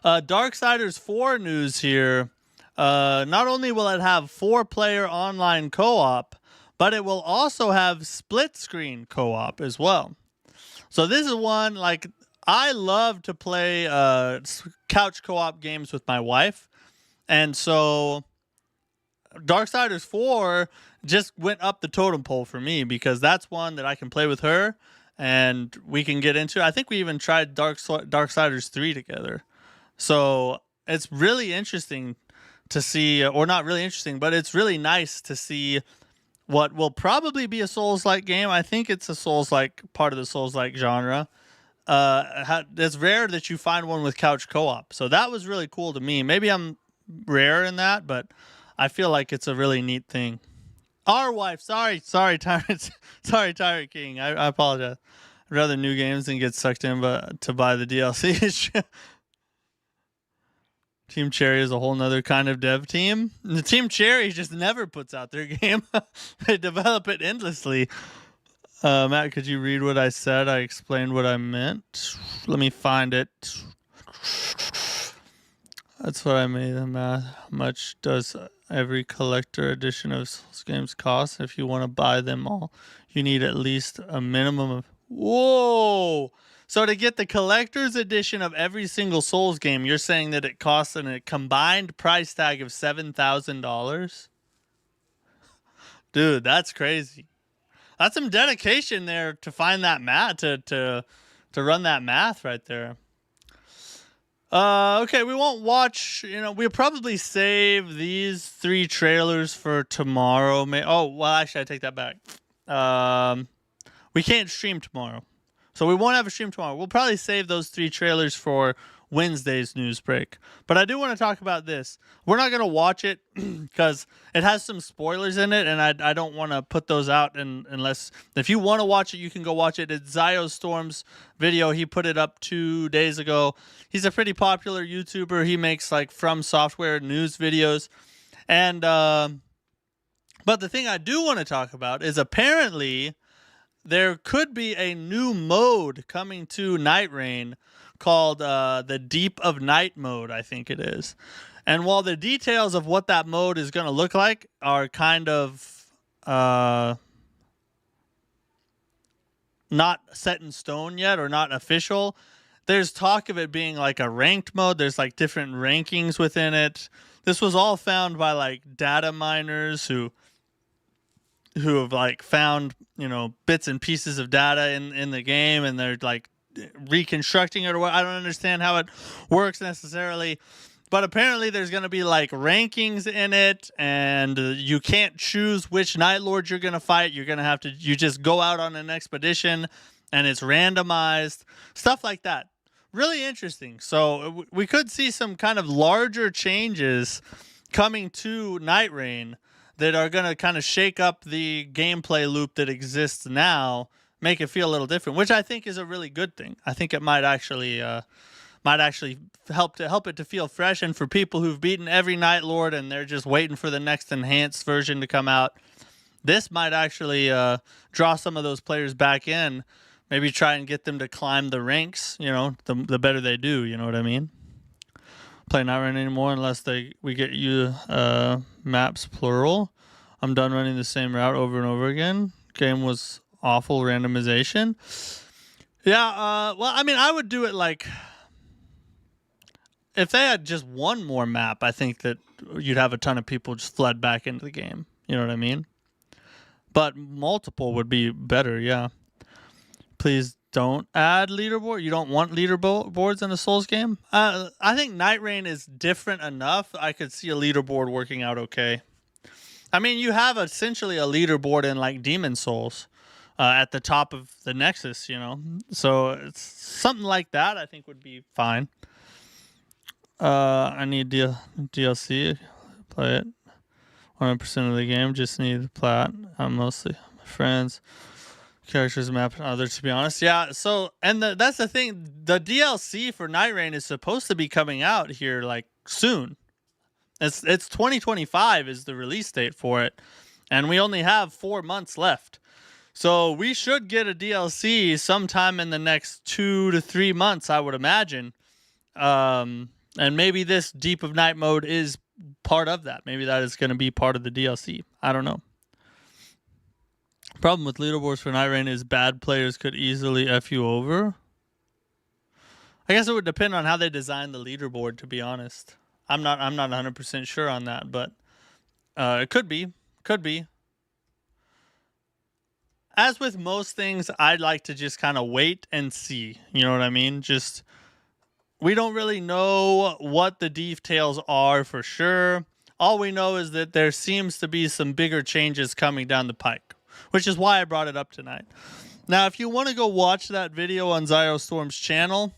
Darksiders 4 news here. Not only will it have 4-player online co-op, but it will also have split-screen co-op as well. So this is one, like, I love to play couch co-op games with my wife. And so Darksiders 4 just went up the totem pole for me because that's one that I can play with her and we can get into. I think we even tried Darksiders 3 together. So it's really interesting to see, or not really interesting, but it's really nice to see what will probably be a Souls-like game. I think it's a Souls-like, part of the Souls-like genre. It's rare that you find one with couch co-op. So that was really cool to me. Maybe I'm rare in that, but I feel like it's a really neat thing. Our wife, sorry, Tyrant, sorry, Tyrant King. I apologize. I'd rather new games than get sucked in to buy the DLC. Team Cherry is a whole nother kind of dev team. The Team Cherry just never puts out their game. They develop it endlessly. Matt, could you read what I said? I explained what I meant. Let me find it. That's what I made the math. How much does every collector edition of Souls games cost? If you want to buy them all, you need at least a minimum of... Whoa! So to get the collector's edition of every single Souls game, you're saying that it costs a combined price tag of $7,000? Dude, that's crazy. That's some dedication there to find that math, to run that math right there. Okay, we won't watch, we'll probably save these 3 trailers for tomorrow. Oh, well, actually, I take that back. We can't stream tomorrow. So we won't have a stream tomorrow. We'll probably save those 3 trailers for Wednesday's news break. But I do want to talk about this. We're not going to watch it because it has some spoilers in it, and I don't want to put those out unless... If you want to watch it, you can go watch it. It's Storm's video. He put it up 2 days ago. He's a pretty popular YouTuber. He makes like From Software news videos. And but the thing I do want to talk about is apparently... there could be a new mode coming to Night Rain called the Deep of Night mode, I think it is. And while the details of what that mode is going to look like are kind of not set in stone yet or not official, there's talk of it being like a ranked mode. There's like different rankings within it. This was all found by like data miners who have like found, bits and pieces of data in the game, and they're like reconstructing it, or what. I don't understand how it works necessarily, but apparently there's going to be like rankings in it, and you can't choose which Night Lord you're going to fight. You're going to have to, you just go out on an expedition and it's randomized, stuff like that. Really interesting. So we could see some kind of larger changes coming to Night Rain that are going to kind of shake up the gameplay loop that exists now, make it feel a little different, which I think is a really good thing. I think it might actually help it to feel fresh, and for people who've beaten every Night Lord and they're just waiting for the next enhanced version to come out, this might actually draw some of those players back in, maybe try and get them to climb the ranks, the better they do, you know what I mean? Play Night Rain anymore unless we get you maps plural. I'm done running the same route over and over again. Game was awful randomization. Yeah, well, I mean, I would do it like... If they had just one more map, I think that you'd have a ton of people just flood back into the game. You know what I mean? But multiple would be better, yeah. Please don't add leaderboard. You don't want leaderboards in a Souls game? I think Night Rain is different enough. I could see a leaderboard working out okay. I mean, you have essentially a leaderboard in like Demon Souls at the top of the Nexus, So it's something like that I think would be fine. I need DLC. Play it. 100% of the game. Just need plat. I'm mostly my friends, characters, map, and others. To be honest, yeah. So, and that's the thing. The DLC for Night Rain is supposed to be coming out here like soon. It's 2025 is the release date for it, and we only have 4 months left. So we should get a DLC sometime in the next 2 to 3 months, I would imagine. And maybe this Deep of Night mode is part of that. Maybe that is going to be part of the DLC. I don't know. Problem with leaderboards for Night Rain is bad players could easily F you over. I guess it would depend on how they design the leaderboard, to be honest. I'm not 100% sure on that, but it could be. Could be. As with most things, I'd like to just kind of wait and see. You know what I mean? Just, we don't really know what the details are for sure. All we know is that there seems to be some bigger changes coming down the pike, which is why I brought it up tonight. Now, if you want to go watch that video on Storm's channel,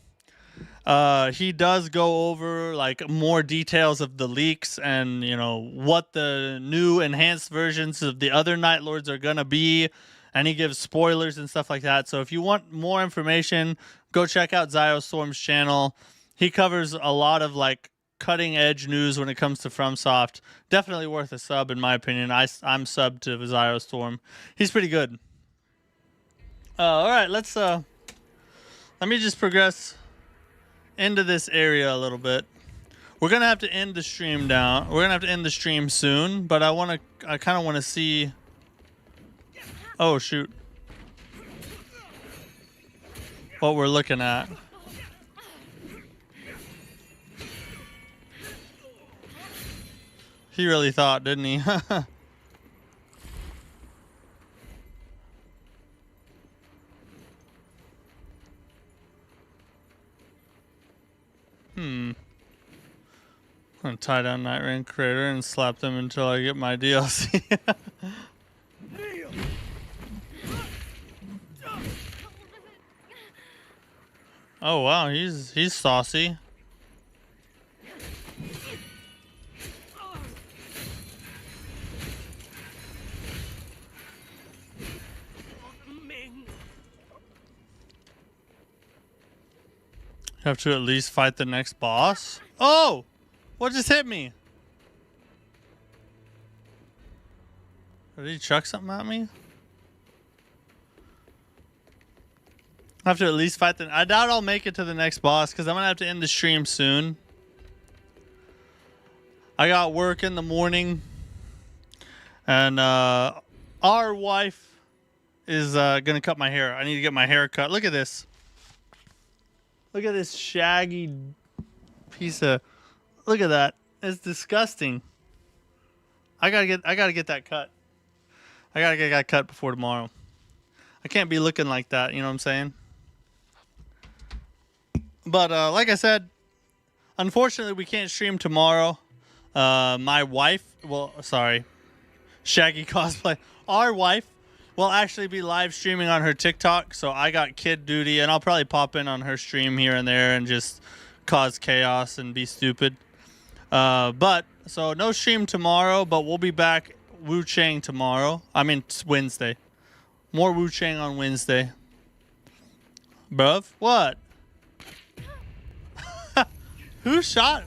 he does go over like more details of the leaks and, you know, what the new enhanced versions of the other Night Lords are going to be. And he gives spoilers and stuff like that. So if you want more information, go check out Storm's channel. He covers a lot of like cutting edge news when it comes to FromSoft. Definitely worth a sub in my opinion. I'm subbed to Storm. He's pretty good. All right, let me just progress into this area a little bit. We're gonna have to end the stream down. We're gonna have to end the stream soon, but I kind of want to see. Oh shoot! What we're looking at. He really thought, didn't he? I'm gonna tie down Night Rain Crater and slap them until I get my DLC. Oh wow, he's saucy. Ming. Have to at least fight the next boss. Oh! What just hit me? Did he chuck something at me? I have to at least fight the... I doubt I'll make it to the next boss because I'm going to have to end the stream soon. I got work in the morning. And our wife is going to cut my hair. I need to get my hair cut. Look at this. Look at this shaggy piece of... Look at that. It's disgusting. I gotta get that cut. I gotta get that cut before tomorrow. I can't be looking like that, you know what I'm saying? But like I said, unfortunately we can't stream tomorrow. My wife, Shaggy Cosplay. Our wife will actually be live streaming on her TikTok, so I got kid duty, and I'll probably pop in on her stream here and there and just cause chaos and be stupid. So no stream tomorrow, but we'll be back Wuchang tomorrow. I mean, it's Wednesday. More Wuchang on Wednesday. Bruv, what? Who shot?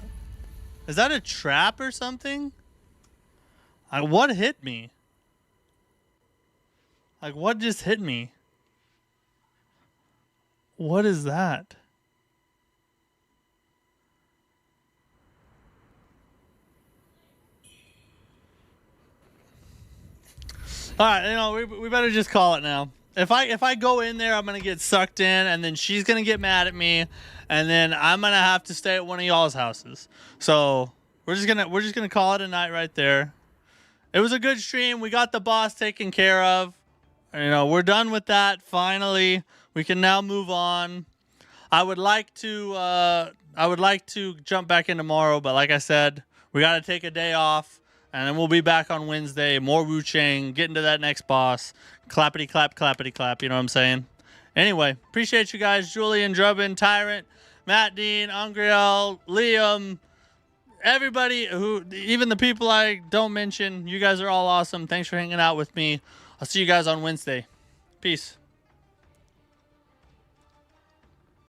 Is that a trap or something? What hit me? Like, what just hit me? What is that? All right, you know, we better just call it now. If I go in there, I'm gonna get sucked in, and then she's gonna get mad at me, and then I'm gonna have to stay at one of y'all's houses. So we're just gonna call it a night right there. It was a good stream. We got the boss taken care of. You know, we're done with that. Finally, we can now move on. I would like to jump back in tomorrow, but like I said, we got to take a day off, and then we'll be back on Wednesday. More Wuchang, getting to that next boss. Clappity clap, clappity clap. You know what I'm saying? Anyway, appreciate you guys. Julian, Drubbin, Tyrant, Matt Dean, Angriel, Liam, everybody who, even the people I don't mention, you guys are all awesome. Thanks for hanging out with me. I'll see you guys on Wednesday. Peace.